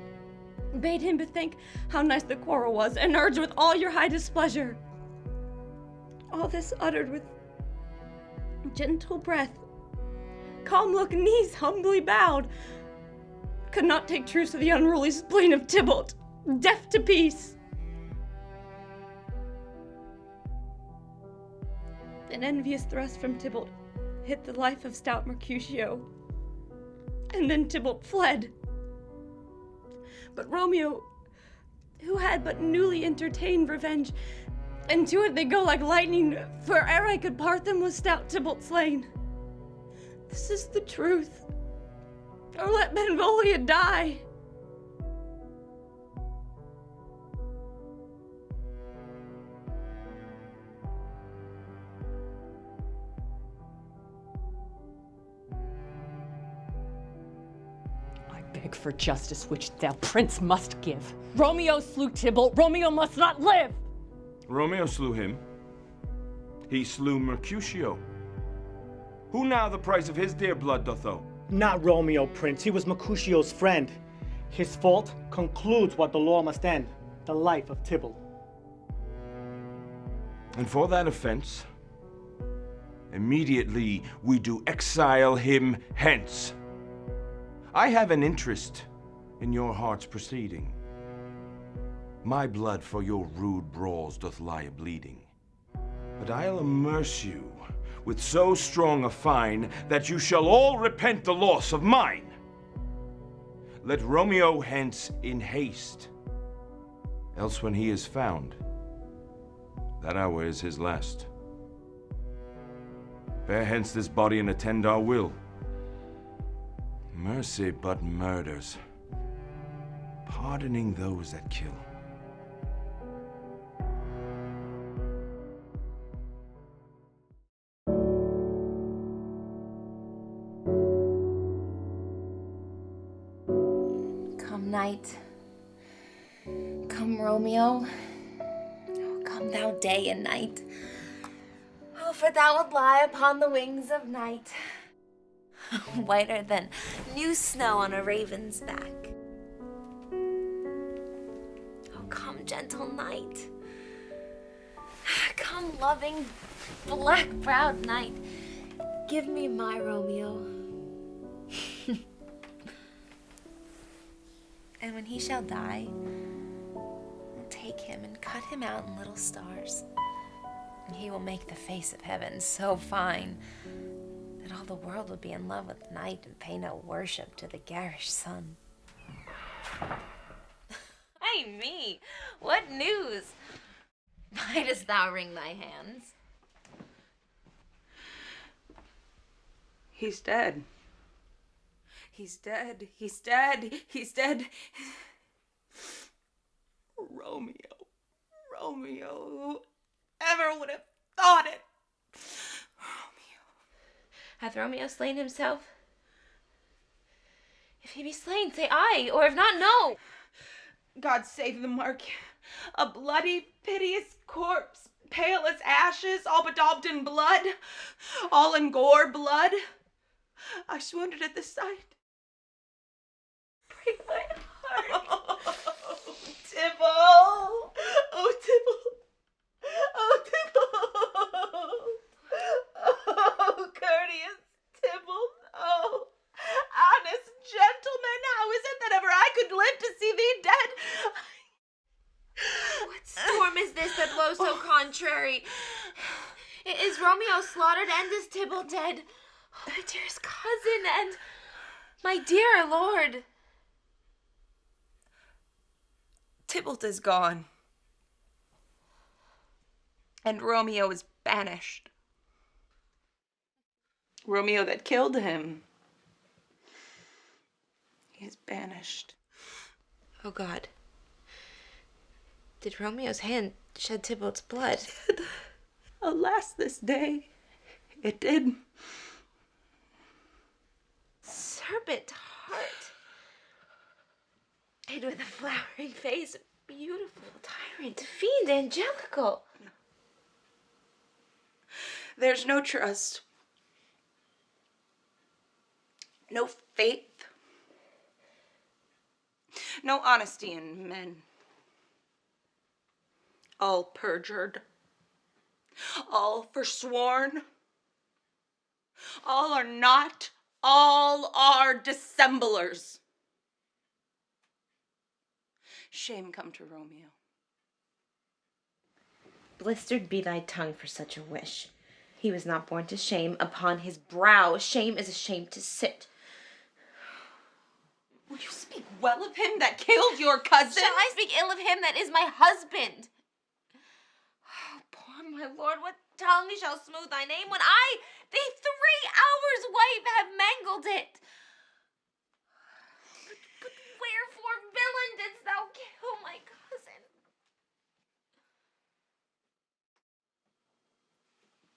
bade him bethink how nice the quarrel was, and urged with all your high displeasure. All this uttered with gentle breath, calm look, knees humbly bowed, could not take truce to the unruly spleen of Tybalt, deaf to peace. An envious thrust from Tybalt hit the life of stout Mercutio, and then Tybalt fled. But Romeo, who had but newly entertained revenge, and to it they go like lightning, for ere I could part them was stout Tybalt slain. This is the truth, or let Benvolio die. Beg for justice, which thou, prince, must give. Romeo slew Tybalt. Romeo must not live. Romeo slew him. He slew Mercutio. Who now the price of his dear blood doth owe? Not Romeo, prince. He was Mercutio's friend. His fault concludes what the law must end, the life of Tybalt. And for that offense, immediately we do exile him hence. I have an interest in your heart's proceeding. My blood for your rude brawls doth lie a-bleeding. But I'll immerse you with so strong a fine that you shall all repent the loss of mine. Let Romeo hence in haste, else when he is found, that hour is his last. Bear hence this body and attend our will. Mercy but murders, pardoning those that kill. Come, night. Come, Romeo. Oh, come thou day and night. Oh, for thou wilt lie upon the wings of night, whiter than new snow on a raven's back. Oh, come, gentle night. Come, loving, black-browed night. Give me my Romeo. And when he shall die, we'll take him and cut him out in little stars. And he will make the face of heaven so fine that all the world would be in love with night and pay no worship to the garish sun. Ay me, what news? Why dost thou wring thy hands? He's dead. He's dead. He's dead. He's dead. Romeo. Romeo. Whoever would have thought it? Hath Romeo slain himself? If he be slain, say aye, or if not, no. God save the mark. A bloody, piteous corpse, pale as ashes, all bedaubed in blood, all in gore blood. I swooned at the sight. Break my heart. Oh, Tybalt. Oh, Tybalt. Oh, Tybalt. Oh, courteous Tybalt. Oh, honest gentleman, how is it that ever I could live to see thee dead? What storm is this that blows so contrary? Is Romeo slaughtered and is Tybalt dead? Oh, my dearest cousin and my dear lord. Tybalt is gone. And Romeo is banished. Romeo that killed him. He is banished. Oh God. Did Romeo's hand shed Tybalt's blood? Alas, this day, it did. Serpent heart. Made with a flowering face, beautiful, tyrant, fiend, angelical. There's no trust. No faith. No honesty in men. All perjured. All forsworn. All are not. All are dissemblers. Shame come to Romeo. Blistered be thy tongue for such a wish. He was not born to shame. Upon his brow shame is ashamed to sit. Will you speak well of him that killed your cousin? Shall I speak ill of him that is my husband? Oh, poor my lord, what tongue shall smooth thy name when I, the 3 hours' wife, have mangled it? But wherefore, villain, didst thou kill my cousin?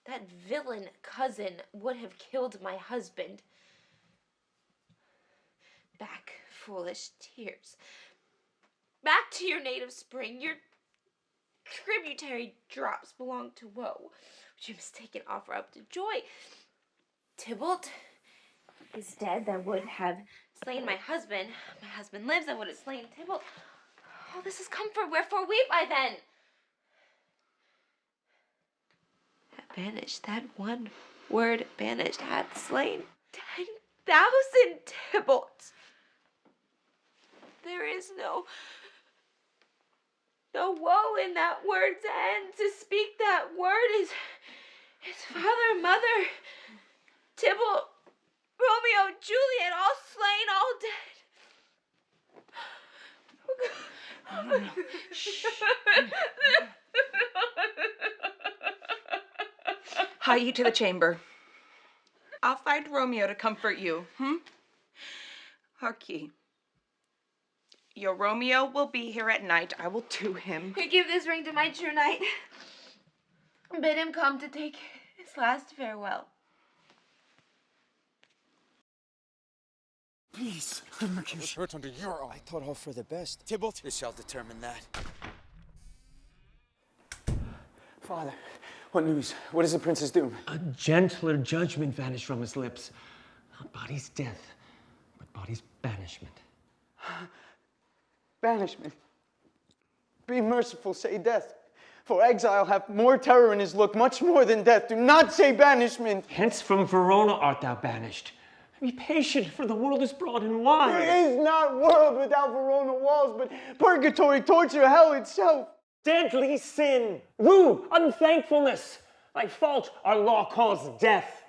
That villain cousin would have killed my husband. Back, foolish tears. Back to your native spring. Your tributary drops belong to woe, which you mistaken offer up to joy. Tybalt is dead that would have slain my husband. My husband lives that would have slain Tybalt. Oh, this is comfort. Wherefore weep I then? Banished, that one word banished hath slain 10,000 Tybalts. There is no woe in that word's end. To speak that word is father, mother, Tybalt, Romeo, Juliet, all slain, all dead. No. Shh. Hie ye to the chamber. I'll find Romeo to comfort you. Hark ye. Your Romeo will be here at night. I will to him. Give this ring to my true knight. Bid him come to take his last farewell. Please, It's hurt under your arm. I thought all for the best. Tybalt, this shall determine that. Father, what news? What is the prince's doom? A gentler judgment vanished from his lips. Not body's death, but body's banishment. Banishment. Be merciful, say death. For exile hath more terror in his look, much more than death. Do not say banishment. Hence from Verona art thou banished. Be patient, for the world is broad and wide. There is not world without Verona walls, but purgatory, torture, hell itself. Deadly sin, rude unthankfulness. Thy fault our law calls death.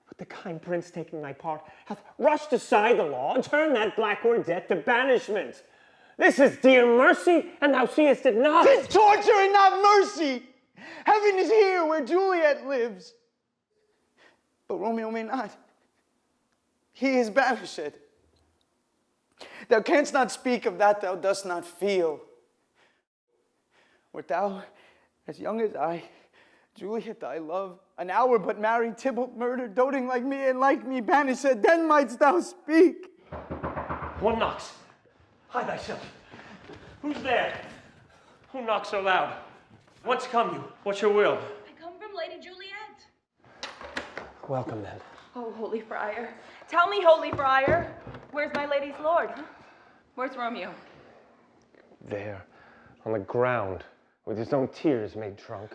But the kind prince taking thy part hath rushed aside the law and turned that black word death to banishment. This is dear mercy, and thou seest it not. 'Tis torture and not mercy. Heaven is here where Juliet lives. But Romeo may not. He is banished. Thou canst not speak of that thou dost not feel. Wert thou as young as I, Juliet thy love, an hour but married, Tybalt murdered, doting like me and like me banished, then mightst thou speak. One knocks. Hide thyself. Who's there? Who knocks so loud? Whence come you? What's your will? I come from Lady Juliet. Welcome then. Oh, holy friar. Tell me, holy friar, where's my lady's lord? Where's Romeo? There, on the ground, with his own tears made drunk.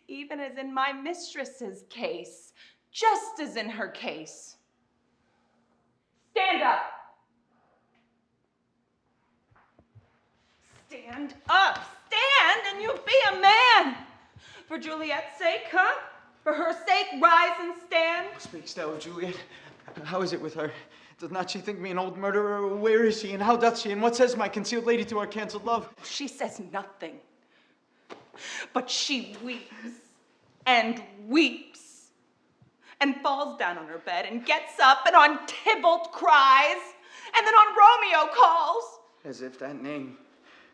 Even as in my mistress's case, just as in her case. Stand up. Stand up. Stand, and you'll be a man. For Juliet's sake, huh? For her sake, rise and stand. Speakst thou of Juliet? How is it with her? Does not she think me an old murderer? Where is she, and how doth she? And what says my concealed lady to our cancelled love? She says nothing. But she weeps and weeps and falls down on her bed and gets up and on Tybalt cries and then on Romeo calls. As if that name,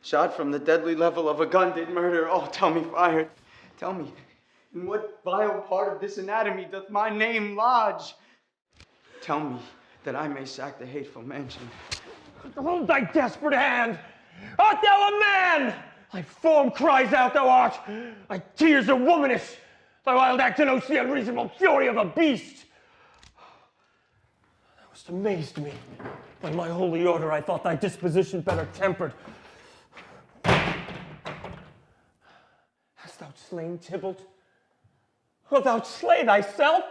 shot from the deadly level of a gun, did murder. Oh, tell me, Friar, tell me, in what vile part of this anatomy doth my name lodge? Tell me, that I may sack the hateful mansion. Hold thy desperate hand! Art thou a man? Thy form cries out thou art. Thy tears are womanish. Thy wild act denotes the unreasonable fury of a beast. Thou hast amazed me. By my holy order, I thought thy disposition better tempered. Hast thou slain Tybalt? Wilt thou slay thyself?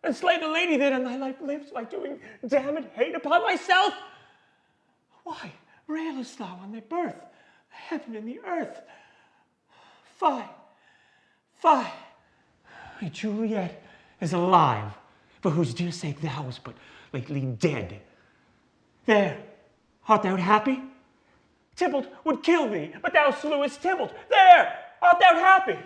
And slay the lady that in thy life lives by doing damned hate upon thyself? Why railest thou on their birth, the heaven and the earth? Fie, fie. Juliet is alive, for whose dear sake thou was but lately dead. There, art thou happy? Tybalt would kill thee, but thou slewest Tybalt. There, art thou happy?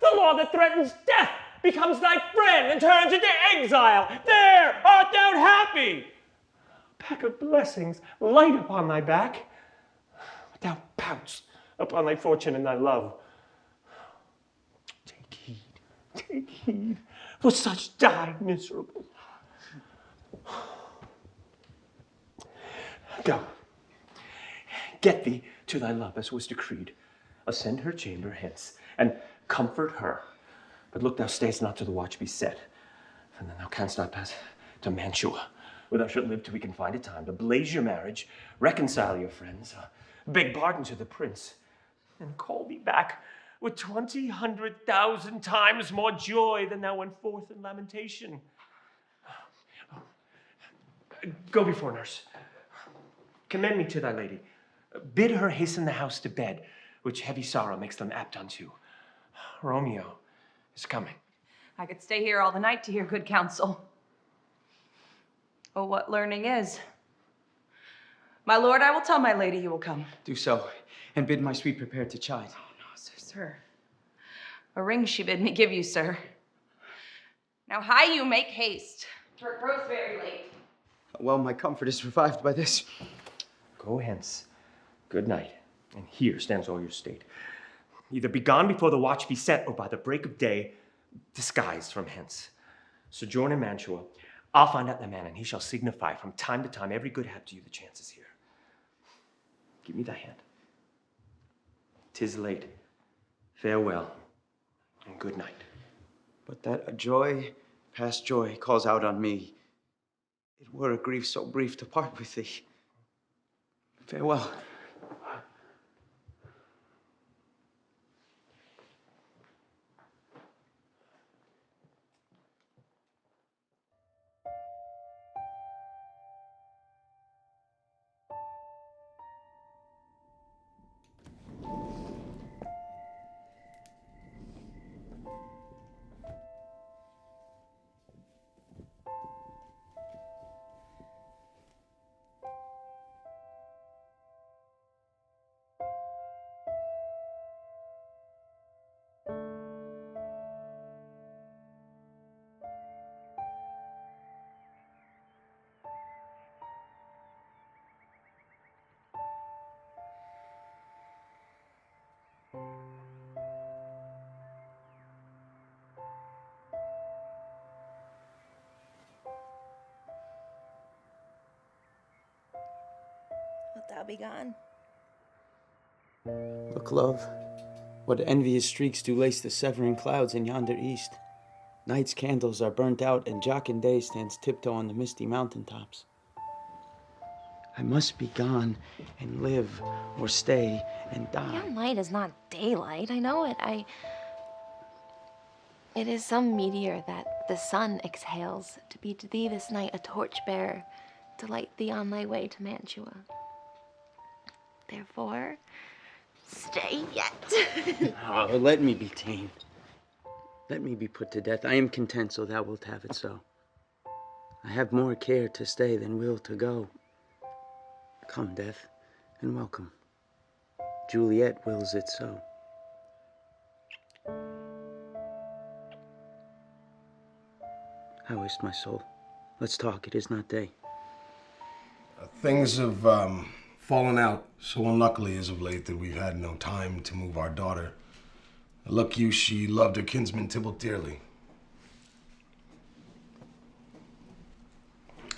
The law that threatens death becomes thy friend and turns into exile. There art thou happy. A pack of blessings light upon thy back, but thou pouts upon thy fortune and thy love. Take heed, for such die miserable. Go, get thee to thy love as was decreed. Ascend her chamber hence, and comfort her. But look, thou stayest not till the watch be set, for then thou canst not pass to Mantua, where thou shalt live till we can find a time to blaze your marriage, reconcile your friends, beg pardon to the prince, and call thee back with 20,000 times more joy than thou went forth in lamentation. Go before nurse. Commend me to thy lady. Bid her hasten the house to bed, which heavy sorrow makes them apt unto. Romeo is coming. I could stay here all the night to hear good counsel. Oh, what learning is. My lord, I will tell my lady you will come. Do so, and bid my sweet prepare to chide. Oh, no, sir. A ring she bid me give you, sir. Now hie you, make haste, for it grows very late. Well, my comfort is revived by this. Go hence. Good night. And here stands all your state. Either be gone before the watch be set, or by the break of day, disguised from hence. Sojourn in Mantua. I'll find out the man, and he shall signify from time to time every good hap to you the chances here. Give me thy hand. 'Tis late. Farewell, and good night. But that a joy past joy calls out on me. It were a grief so brief to part with thee. Farewell. Wilt thou be gone? Look, love, what envious streaks do lace the severing clouds in yonder east. Night's candles are burnt out, and jocund day stands tiptoe on the misty mountaintops. I must be gone and live, or stay and die. Young light is not daylight. I know it. It is some meteor that the sun exhales to be to thee this night a torchbearer to light thee on thy way to Mantua. Therefore, stay yet. Oh, let me be ta'en. Let me be put to death. I am content, so thou wilt have it so. I have more care to stay than will to go. Come, death, and welcome. Juliet wills it so. I waste my soul. Let's talk. It is not day. Things have fallen out so unluckily as of late that we've had no time to move our daughter. Look you, she loved her kinsman Tybalt dearly.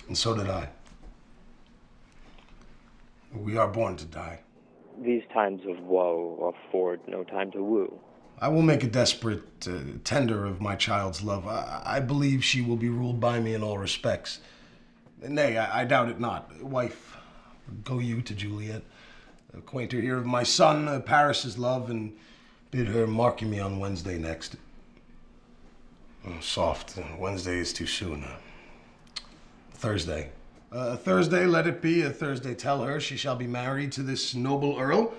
And so did I. We are born to die. These times of woe afford no time to woo. I will make a desperate tender of my child's love. I believe she will be ruled by me in all respects. Nay, I doubt it not. Wife, go you to Juliet. Acquaint her here of my son, Paris's love, and bid her mark me on Wednesday next. Oh, soft. Wednesday is too soon. Thursday. Thursday, let it be. A Thursday, tell her she shall be married to this noble earl.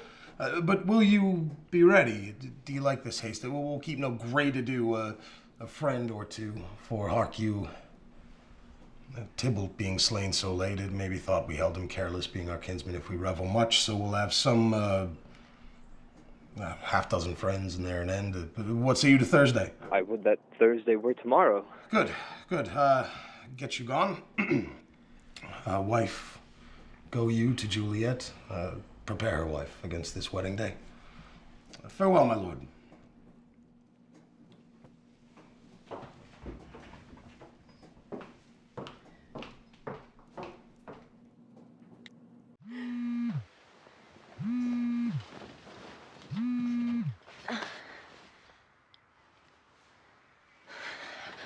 But will you be ready? Do you like this haste? We'll keep no great ado, a friend or two. For hark you, Tybalt being slain so late, it may be thought we held him careless, being our kinsman if we revel much. So we'll have some half-dozen friends and there an end. What say you to Thursday? I would that Thursday were tomorrow. Good, good. Get you gone. Wife, go you to Juliet. Prepare her, wife, against this wedding day. Farewell, my lord.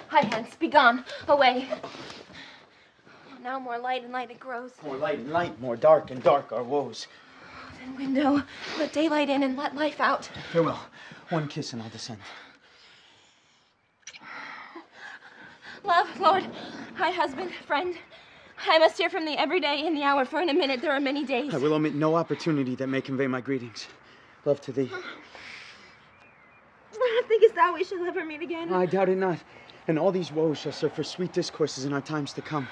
High hence, be gone, away. Now more light and light it grows. More light and light, more dark and dark our woes. Then window, let daylight in and let life out. Farewell. One kiss and I'll descend. Love, lord, high husband, friend, I must hear from thee every day in the hour, for in a minute there are many days. I will omit no opportunity that may convey my greetings. Love to thee. Thinkest thou we shall ever meet again? I doubt it not. And all these woes shall serve for sweet discourses in our times to come.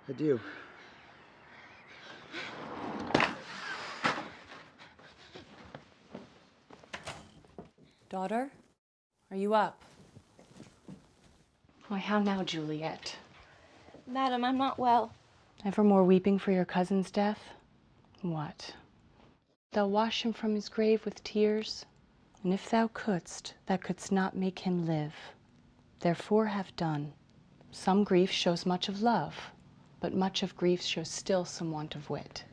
Adieu. Daughter, are you up? Why, how now, Juliet? Madam, I'm not well. Ever more weeping for your cousin's death? What? Thou wash him from his grave with tears? And if thou couldst, thou couldst not make him live. Therefore have done. Some grief shows much of love, but much of grief shows still some want of wit.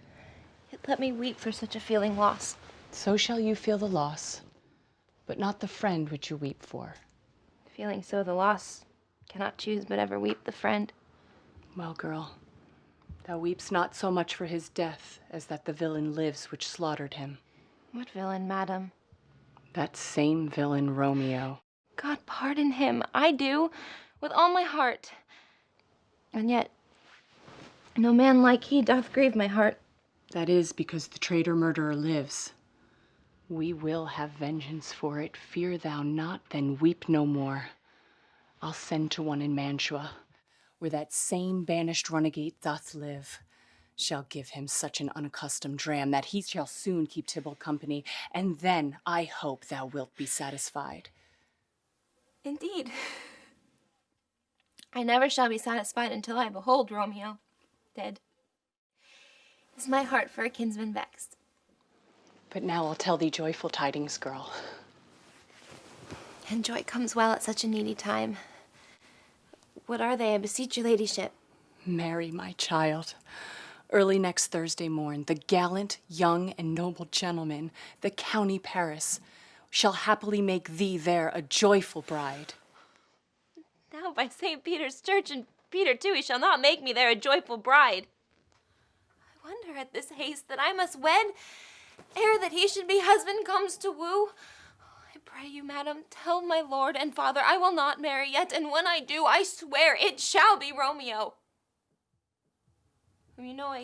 Yet let me weep for such a feeling loss. So shall you feel the loss, but not the friend which you weep for. Feeling so the loss, cannot choose but ever weep the friend. Well, girl, thou weeps not so much for his death as that the villain lives which slaughtered him. What villain, madam? That same villain, Romeo. God pardon him. I do, with all my heart. And yet, no man like he doth grieve my heart. That is because the traitor-murderer lives. We will have vengeance for it. Fear thou not, then weep no more. I'll send to one in Mantua, where that same banished runagate doth live. Shall give him such an unaccustomed dram that he shall soon keep Tybalt company, and then I hope thou wilt be satisfied. Indeed. I never shall be satisfied until I behold Romeo dead. Is my heart for a kinsman vexed? But now I'll tell thee joyful tidings, girl. And joy comes well at such a needy time. What are they, I beseech your ladyship? Marry, my child. Early next Thursday morn, the gallant, young, and noble gentleman, the county Paris, shall happily make thee there a joyful bride. Now by St. Peter's Church and Peter too, he shall not make me there a joyful bride. I wonder at this haste that I must wed, ere that he should be husband comes to woo. I pray you, madam, tell my lord and father I will not marry yet, and when I do, I swear it shall be Romeo. You know,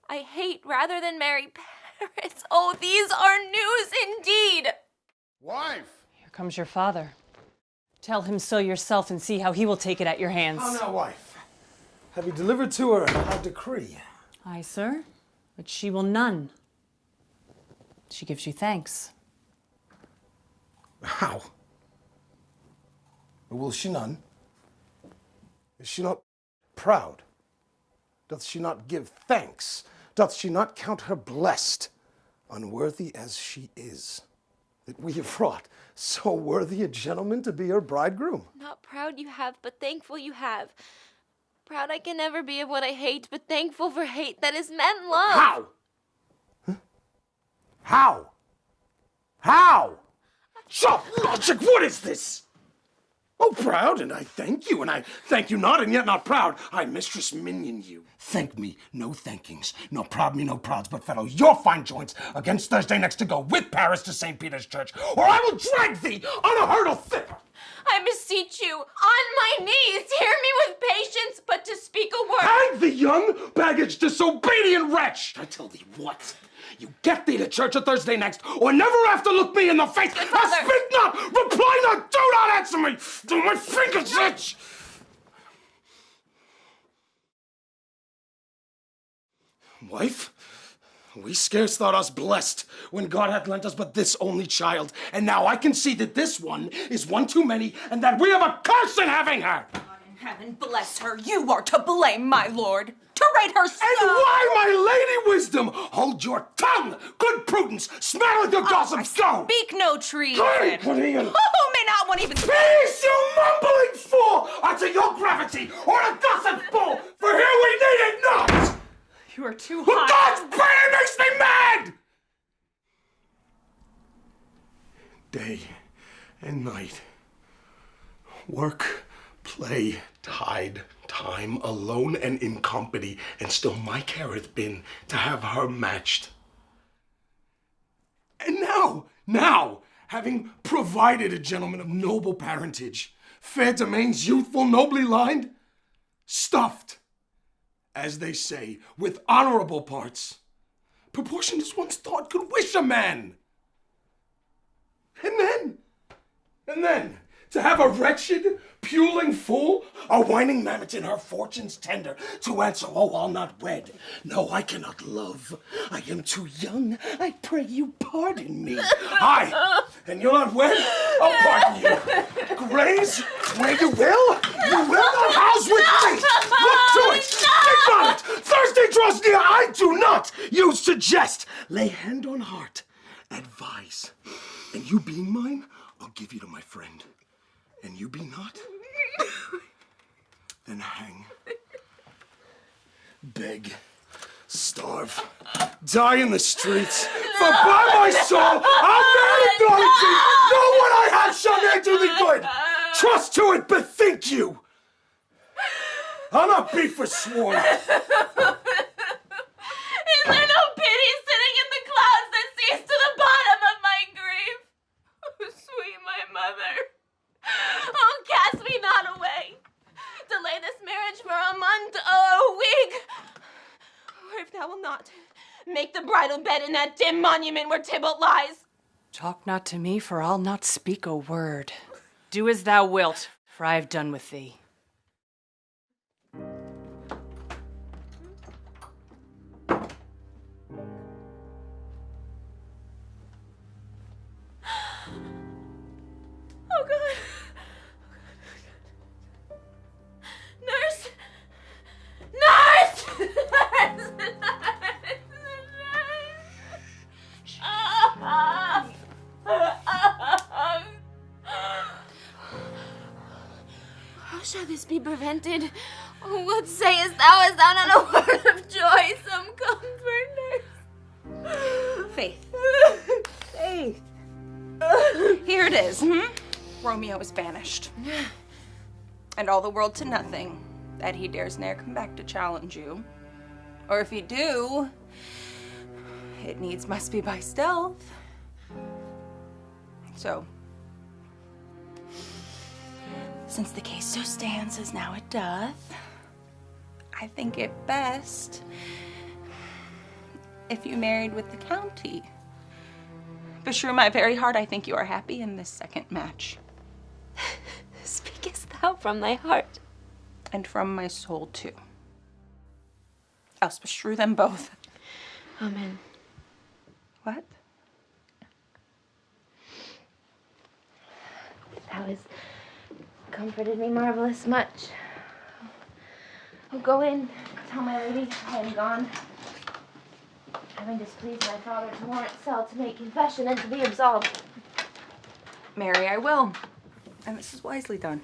I hate rather than marry Paris. Oh, these are news indeed. Wife! Here comes your father. Tell him so yourself and see how he will take it at your hands. How now, wife? Have you delivered to her a decree? Aye, sir, but she will none. She gives you thanks. How? Will she none? Is she not proud? Doth she not give thanks? Doth she not count her blessed, unworthy as she is, that we have brought so worthy a gentleman to be her bridegroom? Not proud you have, but thankful you have. Proud I can never be of what I hate, but thankful for hate that is meant love. How? Huh? How? How? Shut logic, what is this? Oh, proud, and I thank you, and I thank you not, and yet not proud. I mistress minion you. Thank me, no thankings. No proud me, no prouds, but fellow, your fine joints against Thursday next to go with Paris to St. Peter's Church, or I will drag thee on a hurdle thither. I beseech you, on my knees, hear me with patience, but to speak a word. Hang the young, baggage, disobedient wretch! I tell thee what, you get thee to church on Thursday next, or never after look me in the face. I speak not, reply not, do not answer me. Do my fingers itch. Wife, we scarce thought us blessed when God hath lent us but this only child, and now I can see that this one is one too many, and that we have a curse in having her. God in heaven bless her. You are to blame, my lord. To rate her so. And why, my lady wisdom? Hold your tongue, good prudence, smatter the gossips, go! Speak no treason. Who may not one even. Peace, you mumbling fool! Unto your gravity, or a gossip bull, for here we need it not! You are too Who high. God's prayer makes me mad! Day and night, work, play, tide, time, alone and in company, and still my care hath been to have her matched. And now, having provided a gentleman of noble parentage, fair domains, youthful, nobly lined, stuffed, as they say, with honorable parts, proportioned as one's thought could wish a man. And then, to have a wretched, puling fool, a whining mammet in her fortune's tender, to answer, oh, I'll not wed. No, I cannot love. I am too young. I pray you pardon me. Aye, and you'll not wed? I'll pardon you. Graze where you will not house with me. Look to it. Think on it. Thursday draws near. I do not. You suggest. Lay hand on heart. Advise. And you being mine, I'll give you to my friend. And you be not, then hang, beg, starve, die in the streets. For by my soul, I'll never acknowledge thee. No one I have shall ne'er do thee good. Trust to it, bethink you. I'll not be forsworn. Is there no pity sitting in the clouds that sees to the bottom of my grief? Oh, sweet my mother. Oh, cast me not away. Delay this marriage for a month, a week. Or if thou wilt not, make the bridal bed in that dim monument where Tybalt lies. Talk not to me, for I'll not speak a word. Do as thou wilt, for I have done with thee. Oh, God. Nurse! Nurse! Nurse! How shall this be prevented? Oh, what sayest thou as thou not a word of joy? Some comfort, nurse. Faith. Faith. Here it is. Romeo is banished. And all the world to nothing, that he dares ne'er come back to challenge you. Or if he do, it needs must be by stealth. So, since the case so stands as now it doth, I think it best if you married with the county. Beshrew my very heart, I think you are happy in this second match. Speakest thou from thy heart? And from my soul, too. Else beshrew them both. Amen. What? thou hast comforted me marvelous much. Oh, go in, tell my lady I am gone. Having displeased my father to warrant Sel to make confession and to be absolved. Mary, I will. And this is wisely done.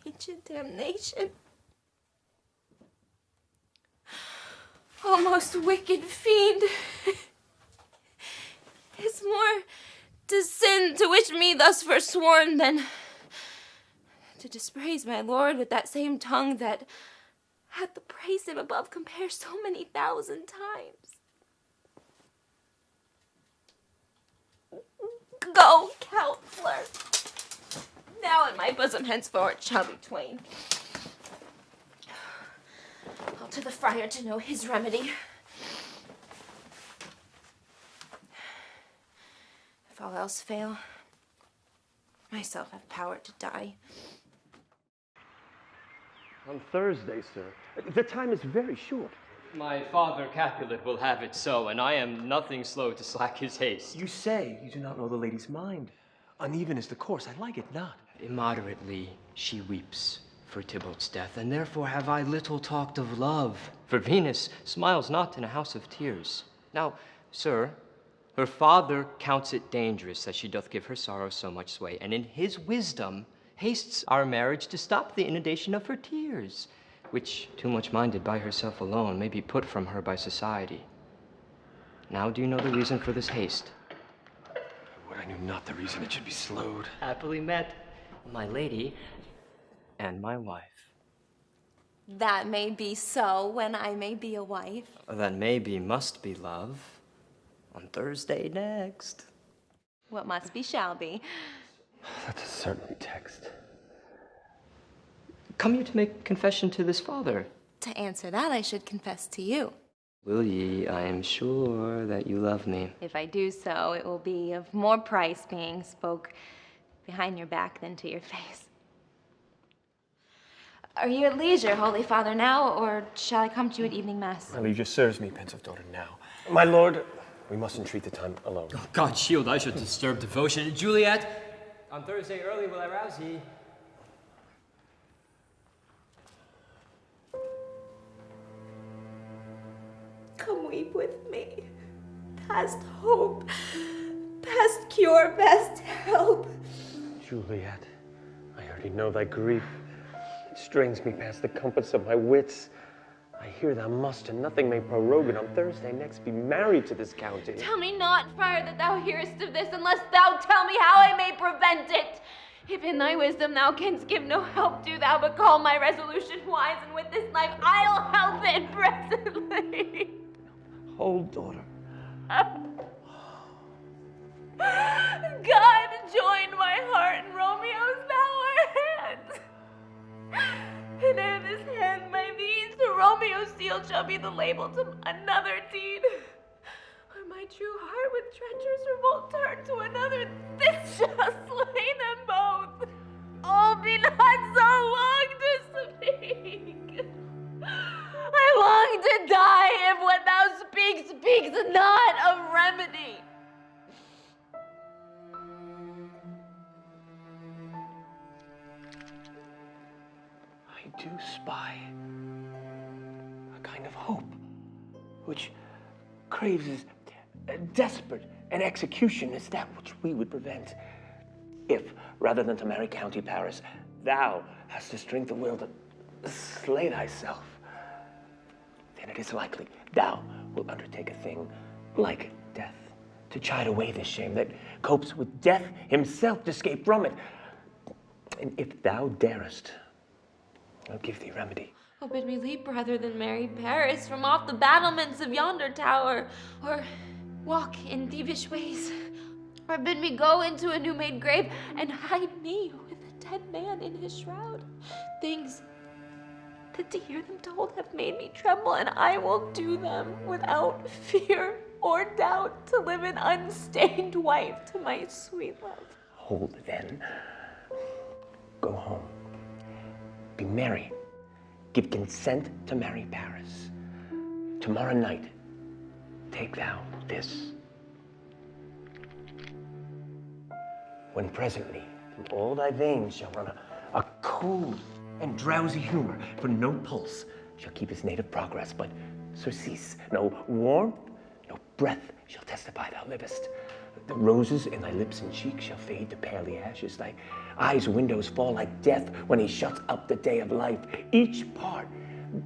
Ancient damnation. O most wicked fiend. It's more to sin to wish me thus forsworn than to dispraise my lord with that same tongue that hath the praise him above compare so many thousand times. Go, counselor. Now in my bosom henceforward shall be twain. I'll to the friar to know his remedy. If all else fail, myself have power to die. On Thursday, sir. The time is very short. My father Capulet will have it so, and I am nothing slow to slack his haste. You say you do not know the lady's mind. Uneven is the course. I like it not. Immoderately she weeps for Tybalt's death, and therefore have I little talked of love. For Venus smiles not in a house of tears. Now, sir, her father counts it dangerous that she doth give her sorrow so much sway, and in his wisdom hastes our marriage to stop the inundation of her tears, which, too much minded by herself alone, may be put from her by society. Now do you know the reason for this haste? Would I knew not the reason it should be slowed. Happily met, my lady and my wife. That may be so when I may be a wife. That may be must be, love. On Thursday next. What must be shall be. That's a certain text. Come you to make confession to this father? To answer that, I should confess to you. Will ye? I am sure that you love me. If I do so, it will be of more price being spoke behind your back than to your face. Are you at leisure, Holy Father, now, or shall I come to you at evening mass? My leisure serves me, pensive daughter, now. My lord, we must entreat the time alone. Oh, God shield, I should disturb devotion. Juliet, on Thursday early will I rouse ye. Come weep with me. Past hope, past cure, past help. Juliet, I already know thy grief. It strains me past the compass of my wits. I hear thou must, and nothing may prorogue it on Thursday next, be married to this county. Tell me not, Friar, that thou hearest of this, unless thou tell me how I may prevent it. If in thy wisdom thou canst give no help, do thou but call my resolution wise, and with this knife I'll help it presently. Hold, daughter. God joined my heart in Romeo's hands. And ere this hand may be, to Romeo's seal shall be the label to another deed. Or my true heart with treacherous revolt turn to another, this shall slay them both. Oh, be not so long to speak. I long to die if what thou speaks not of remedy. I do spy a kind of hope, which craves as desperate an execution as that which we would prevent, if, rather than to marry County Paris, thou hast the strength of will to slay thyself. Then it is likely thou wilt undertake a thing like death, to chide away this shame that copes with death himself to escape from it. And if thou darest, I'll give thee remedy. Oh, bid me leap rather than marry Paris from off the battlements of yonder tower, or walk in thievish ways, or bid me go into a new-made grave and hide me with a dead man in his shroud. Things that to hear them told have made me tremble, and I will do them without fear or doubt, to live an unstained wife to my sweet love. Hold then. Go home. Be merry. give consent to marry Paris. Tomorrow night, take thou this. When presently from all thy veins shall run a cold and drowsy humor, for no pulse shall keep his native progress, but surcease. No warmth, no breath shall testify thou livest. The roses in thy lips and cheeks shall fade to paly ashes. Thy eyes' windows fall like death when he shuts up the day of life. Each part,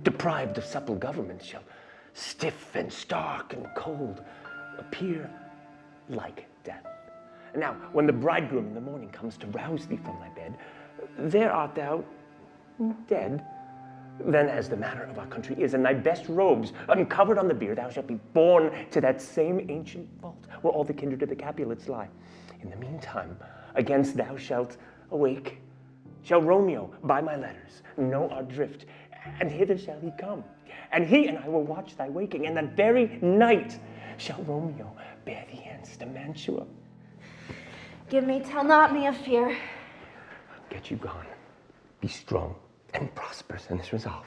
deprived of supple government, shall stiff and stark and cold appear like death. Now, when the bridegroom in the morning comes to rouse thee from thy bed, there art thou dead. Then, as the manner of our country is, in thy best robes, uncovered on the bier, thou shalt be borne to that same ancient vault where all the kindred of the Capulets lie. In the meantime, against thou shalt awake, shall Romeo, by my letters, know our drift, and hither shall he come. And he and I will watch thy waking, and that very night shall Romeo bear thee hence to Mantua. Give me, tell not me of fear. Get you gone. Be strong and prosperous in this resolve.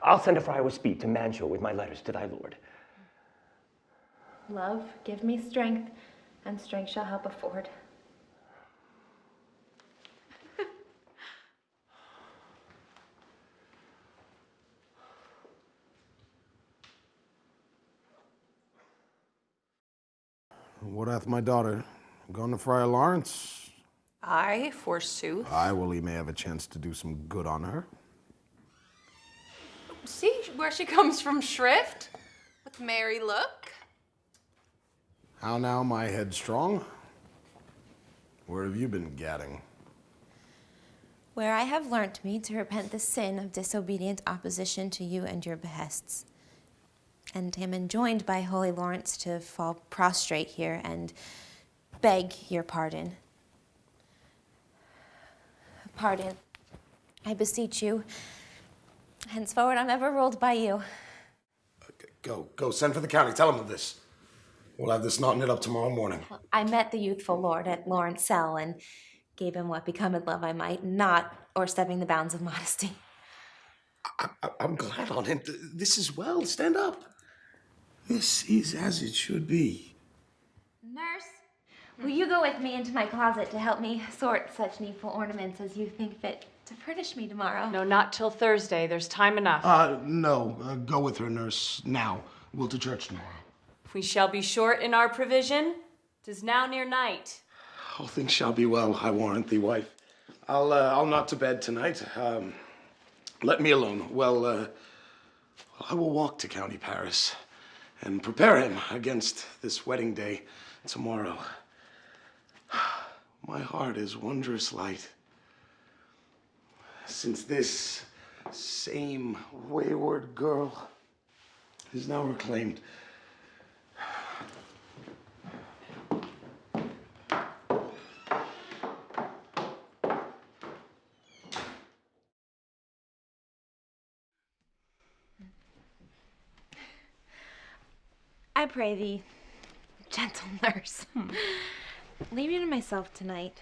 I'll send a friar with speed to Mantua with my letters to thy lord. Love, give me strength, and strength shall help afford. What hath my daughter gone to Friar Lawrence? Aye, forsooth. Aye, well, he may have a chance to do some good on her. See where she comes from, Shrift? With merry look. How now, my headstrong? Where have you been gadding? Where I have learnt me to repent the sin of disobedient opposition to you and your behests, and am enjoined by Holy Lawrence to fall prostrate here and beg your pardon. Pardon, I beseech you. Henceforward, I'm ever ruled by you. Go, send for the county, tell him of this. We'll have this knot knit up tomorrow morning. I met the youthful lord at Lawrence cell and gave him what becometh love I might, not o'erstepping the bounds of modesty. I'm glad on him. This is well. Stand up. This is as it should be. Nurse, will you go with me into my closet to help me sort such needful ornaments as you think fit to furnish me tomorrow? No, not till Thursday. There's time enough. No. Go with her, nurse, now. We'll to church tomorrow. We shall be short in our provision. 'Tis now near night. All things shall be well, I warrant thee, wife. I'll not to bed tonight. Let me alone. Well, I will walk to County Paris and prepare him against this wedding day tomorrow. My heart is wondrous light, since this same wayward girl is now reclaimed. I pray thee, gentle nurse, leave me to myself tonight.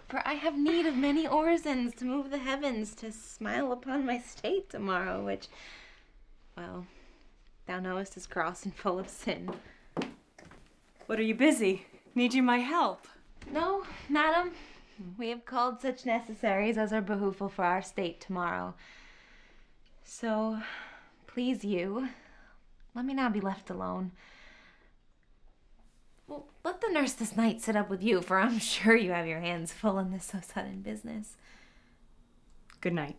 For I have need of many orisons to move the heavens, to smile upon my state tomorrow, which, well, thou knowest is cross and full of sin. What, are you busy? Need you my help? No, madam. We have called such necessaries as are behooful for our state tomorrow. So, please you, let me now be left alone. Well, let the nurse this night sit up with you, for I'm sure you have your hands full in this so sudden business. Good night.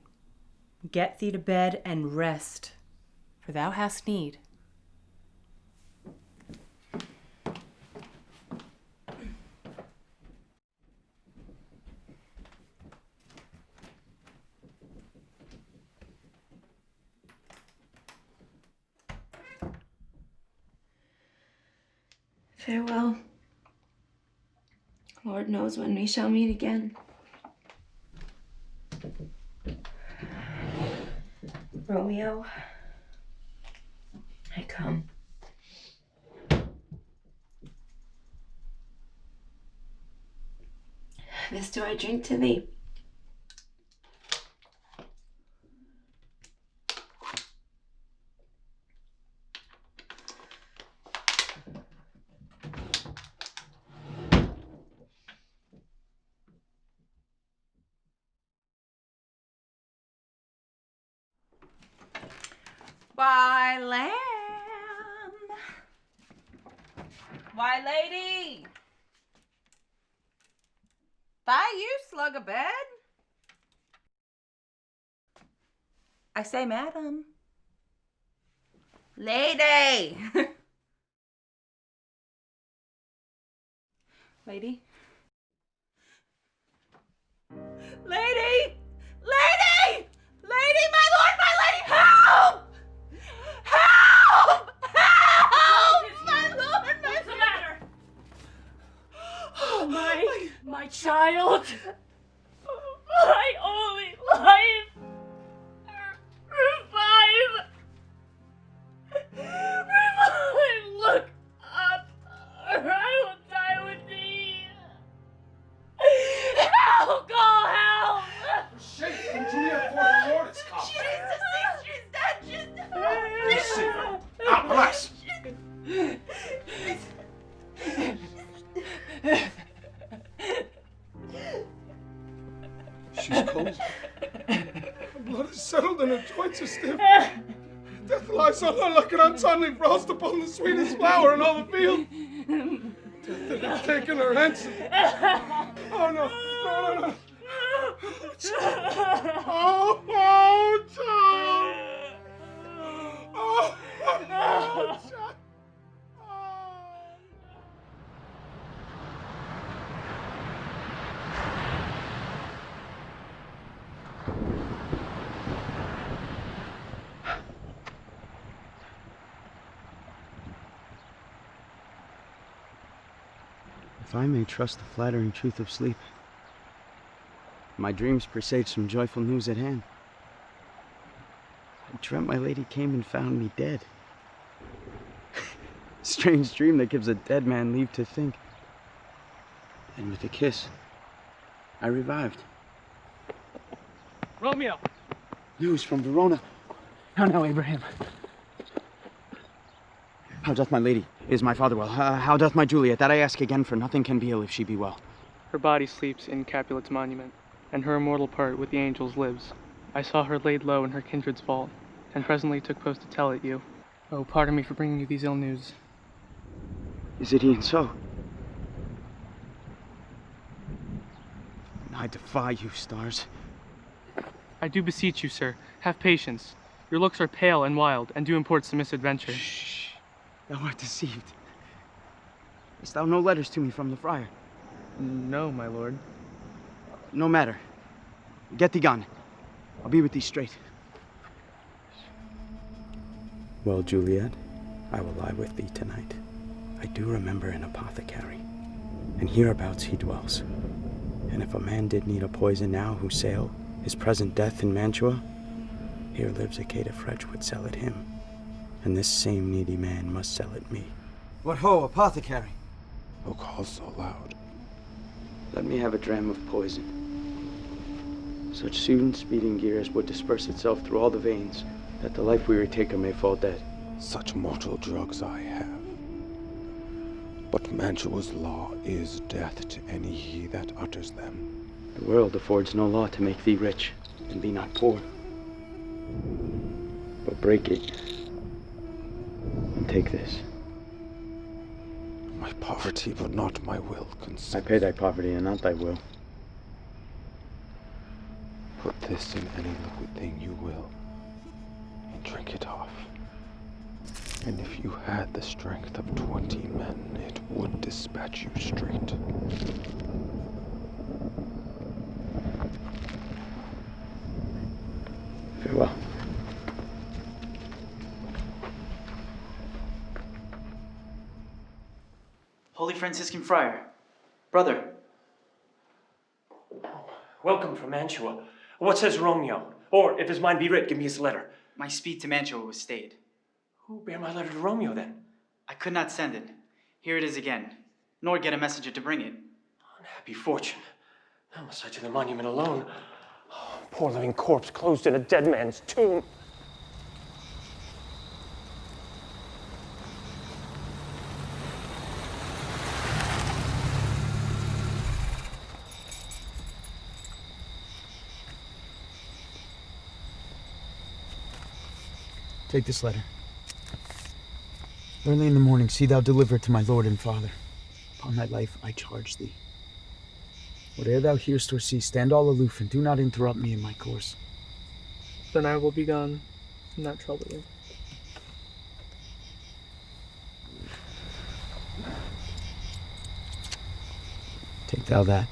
Get thee to bed and rest, for thou hast need. Farewell. Lord knows when we shall meet again. Romeo, I come. This do I drink to thee. Why, lamb. Why, lady. By you, slug a bed. I say, madam. Lady. Lady. Lady! Lady! Lady, my lord, my lady, help! Help! Help! My lord, what's the matter? Oh, my child. My only life. Revive. Revive. Look up, or I will die with thee. Help! Call help! Shake from Juliet, for the Lord has come. She's dead. She's dead. You see her. Now, relax. She's cold. Her blood is settled and her joints are stiff. Death lies on her like an untimely frost upon the sweetest flower in all the field. Death that has taken her hence. Oh, no. No, no, no. Oh, oh, child. Oh, oh, child. If I may trust the flattering truth of sleep, my dreams presage some joyful news at hand. I dreamt my lady came and found me dead. Strange dream that gives a dead man leave to think. And with a kiss, I revived. Romeo. News from Verona. How now, Abraham? How doth my lady? Is my father well? How doth my Juliet? That I ask again, for nothing can be ill if she be well. Her body sleeps in Capulet's monument, and her immortal part with the angels lives. I saw her laid low in her kindred's vault, and presently took post to tell it you. Oh, pardon me for bringing you these ill news. Is it e'en so? I defy you, stars. I do beseech you, sir, have patience. Your looks are pale and wild, and do import some misadventure. Shh. Thou art deceived. Hast thou no letters to me from the friar? No, my lord. No matter. Get thee gone. I'll be with thee straight. Well, Juliet, I will lie with thee tonight. I do remember an apothecary, and hereabouts he dwells. And if a man did need a poison now who sail his present death in Mantua, here lives a caitiff would sell it him, and this same needy man must sell it me. What ho, apothecary? Who calls so loud? Let me have a dram of poison. Such soothing, speeding gear as would disperse itself through all the veins, that the life-weary taker may fall dead. Such mortal drugs I have. But Mantua's law is death to any he that utters them. The world affords no law to make thee rich, and be not poor. But break it, and take this. My poverty, but not my will, consent. I pay thy poverty, and not thy will. Put this in any liquid thing you will, and drink it off. And if you had the strength of 20 men, it would dispatch you straight. Farewell. Holy Franciscan Friar, brother. Welcome from Mantua. What says Romeo? Or, if his mind be writ, give me his letter. My speed to Mantua was stayed. Who bear my letter to Romeo, then? I could not send it. Here it is again, nor get a messenger to bring it. Unhappy fortune. Now must I to the monument alone. Oh, poor living corpse closed in a dead man's tomb. Take this letter. Early in the morning, see thou deliver it to my lord and father. Upon thy life I charge thee. Whate'er thou hearest or seest, stand all aloof, and do not interrupt me in my course. Then I will be gone, and not trouble you. Take thou that.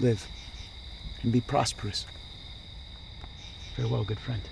Live, and be prosperous. Farewell, good friend.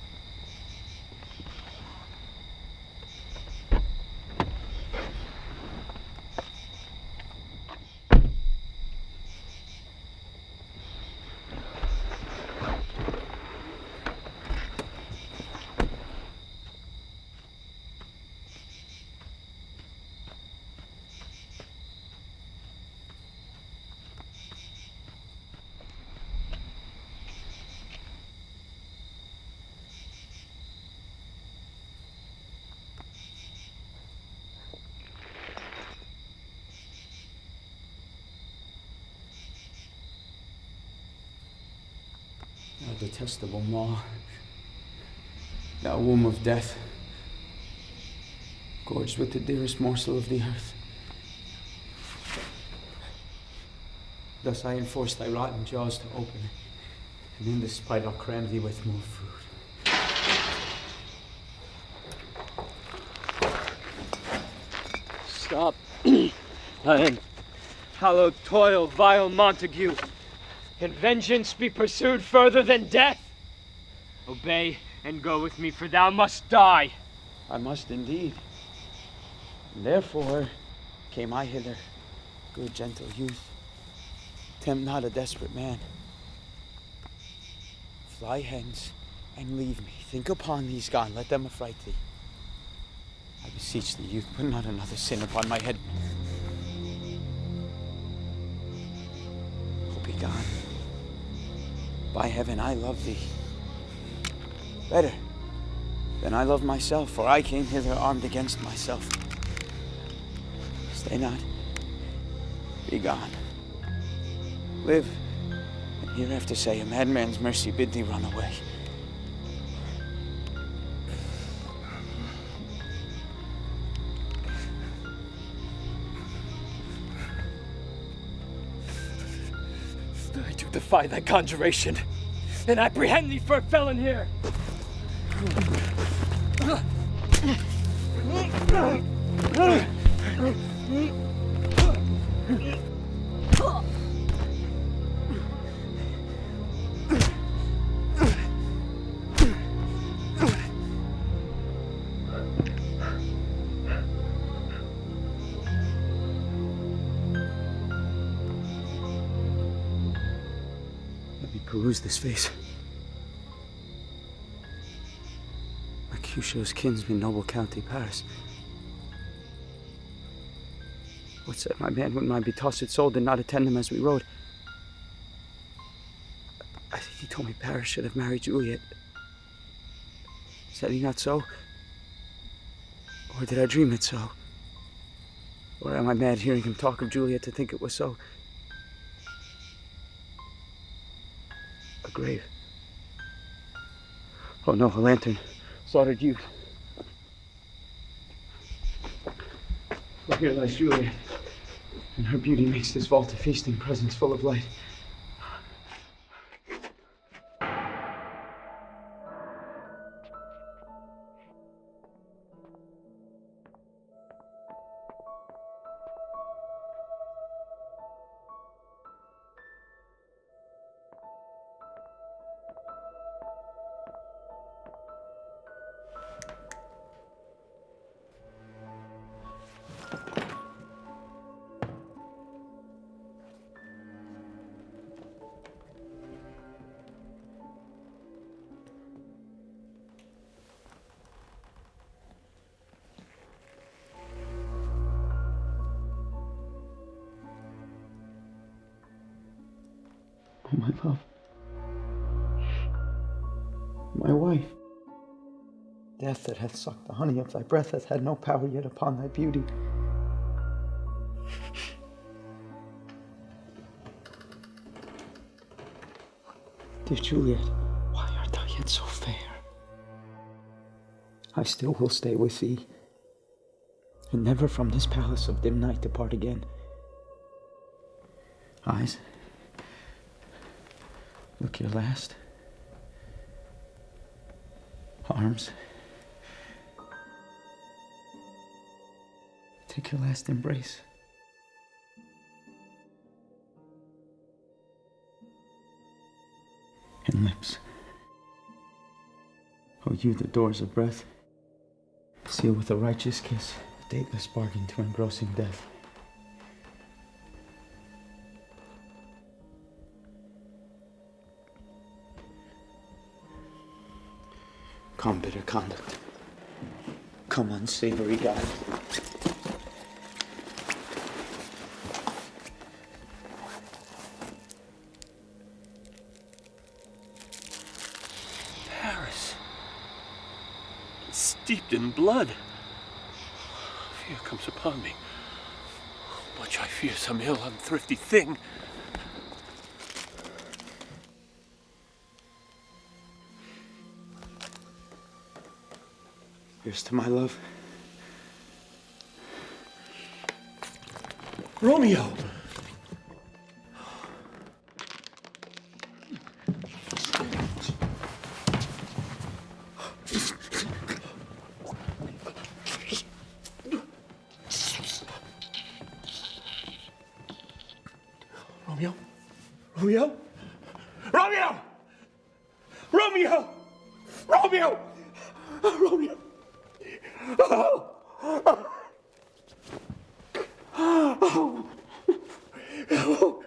Thou detestable maw, thou womb of death, gorged with the dearest morsel of the earth. Thus I enforce thy rotten jaws to open, and in despite I'll cram thee with more food. Stop. And hallowed toil, vile Montague. Can vengeance be pursued further than death? Obey and go with me, for thou must die. I must indeed. And therefore came I hither, good gentle youth. Tempt not a desperate man. Fly hence and leave me. Think upon these gone, let them affright thee. I beseech thee, youth, put not another sin upon my head. Oh, be gone. By heaven, I love thee. Better than I love myself, for I came hither armed against myself. Stay not. Be gone. Live, and hereafter say, a madman's mercy bid thee run away. I do defy thy conjuration, and apprehend thee for a felon here. Peruse this face. Mercutio's kinsman, noble county Paris. What said my man when my betossed soul did not attend him as we rode? I think he told me Paris should have married Juliet. Said he not so? Or did I dream it so? Or am I mad hearing him talk of Juliet to think it was so? A grave. Oh no, a lantern. Slaughtered youth. Look, here lies Juliet, and her beauty makes this vault a feasting presence full of light. Oh, my love. My wife. Death that hath sucked the honey of thy breath hath had no power yet upon thy beauty. Dear Juliet, why art thou yet so fair? I still will stay with thee, and never from this palace of dim night depart again. Eyes, look your last. Arms, take your last embrace. And lips, oh, you the doors of breath, seal with a righteous kiss, dateless bargain to engrossing death. Come, bitter conduct. Come, unsavory guide. Paris. Steeped in blood. Fear comes upon me. Much I fear some ill, unthrifty thing. Here's to my love. Romeo! Romeo? Romeo? Romeo! Romeo! Romeo! Romeo! Oh! Oh! Oh! Oh!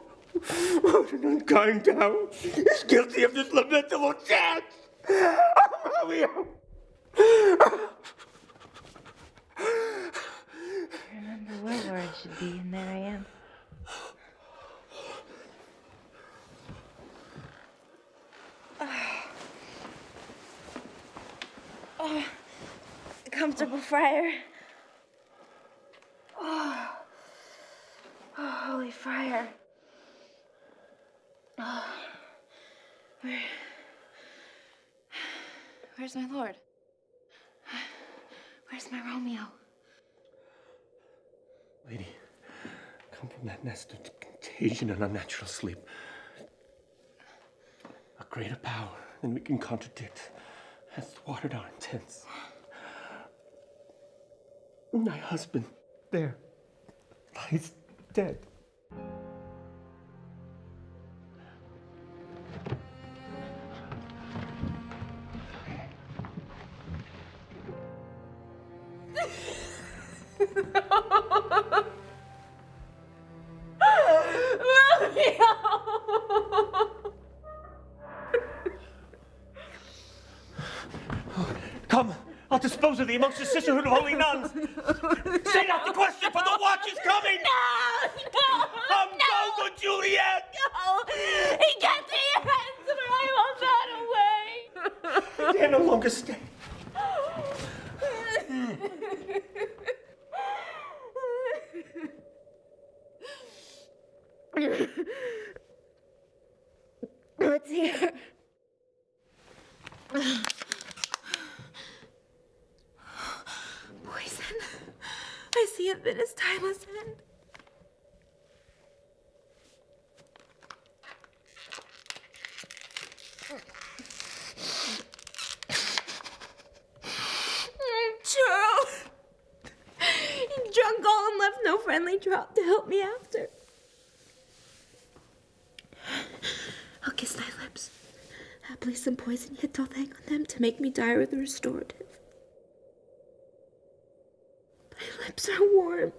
What an unkind town is guilty of this lamentable chance! Romeo! Remember where words should be, and there I am. Oh, comfortable, Friar. Oh, holy Friar. Oh, where's my lord? Where's my Romeo? Lady, come from that nest of contagion and unnatural sleep. A greater power than we can contradict has thwarted our intents. My husband, there, lies dead. Come, I'll dispose of thee amongst the sisterhood of holy nuns. Say not the question, for the watch is coming. No! Go, good Juliet! No! He can't see your hands, or I will run away. Dare no longer stay. What's here? Poison. I see it in his timeless hand. Churl! He drunk all and left no friendly drop to help me after. I'll kiss thy lips. Haply some poison yet doth hang on them to make me dire with the restorative. Thy lips are warm.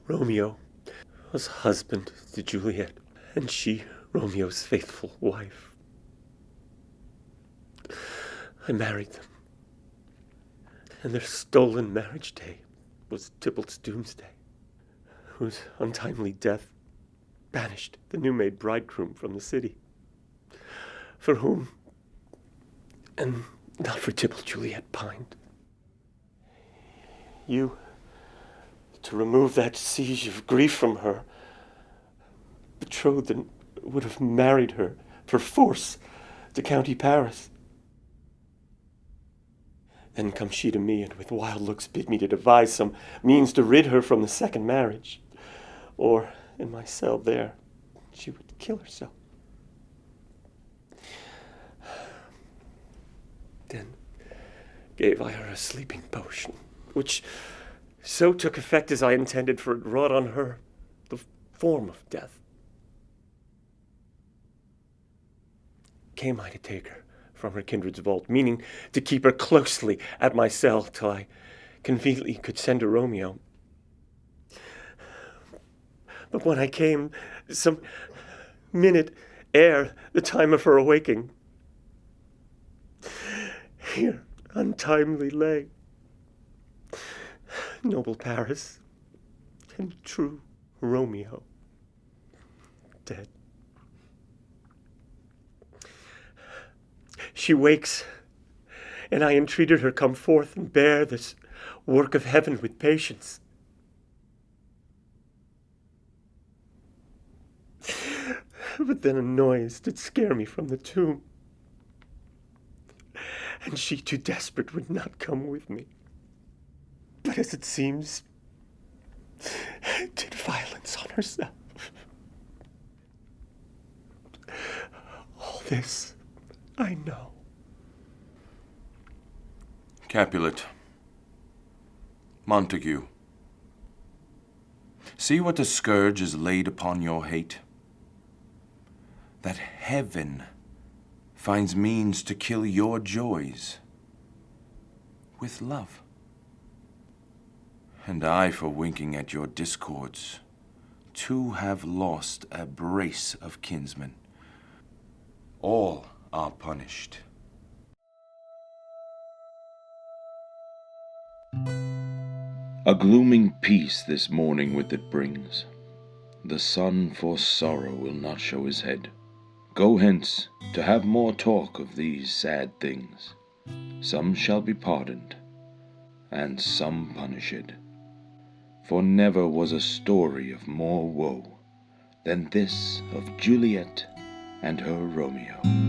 Romeo was husband to Juliet, and she Romeo's faithful wife. I married them, and their stolen marriage day was Tybalt's doomsday, whose untimely death banished the new-made bridegroom from the city, for whom, and not for Tybalt, Juliet pined. You, to remove that siege of grief from her, betrothed and would have married her for force to County Paris. Then comes she to me, and with wild looks bid me to devise some means to rid her from the second marriage, or in my cell there she would kill herself. Then gave I her a sleeping potion, which so took effect as I intended, for it wrought on her the form of death. Came I to take her from her kindred's vault, meaning to keep her closely at my cell till I conveniently could send to Romeo. But when I came, some minute ere the time of her awaking, here untimely lay noble Paris and true Romeo dead. She wakes, and I entreated her come forth and bear this work of heaven with patience. But then a noise did scare me from the tomb, and she, too desperate, would not come with me, but as it seems, did violence on herself. All this I know. Capulet, Montague, see what a scourge is laid upon your hate. That heaven finds means to kill your joys with love. And I, for winking at your discords, too have lost a brace of kinsmen. All are punished. A glooming peace this morning with it brings. The sun for sorrow will not show his head. Go hence to have more talk of these sad things. Some shall be pardoned, and some punished. For never was a story of more woe than this of Juliet and her Romeo.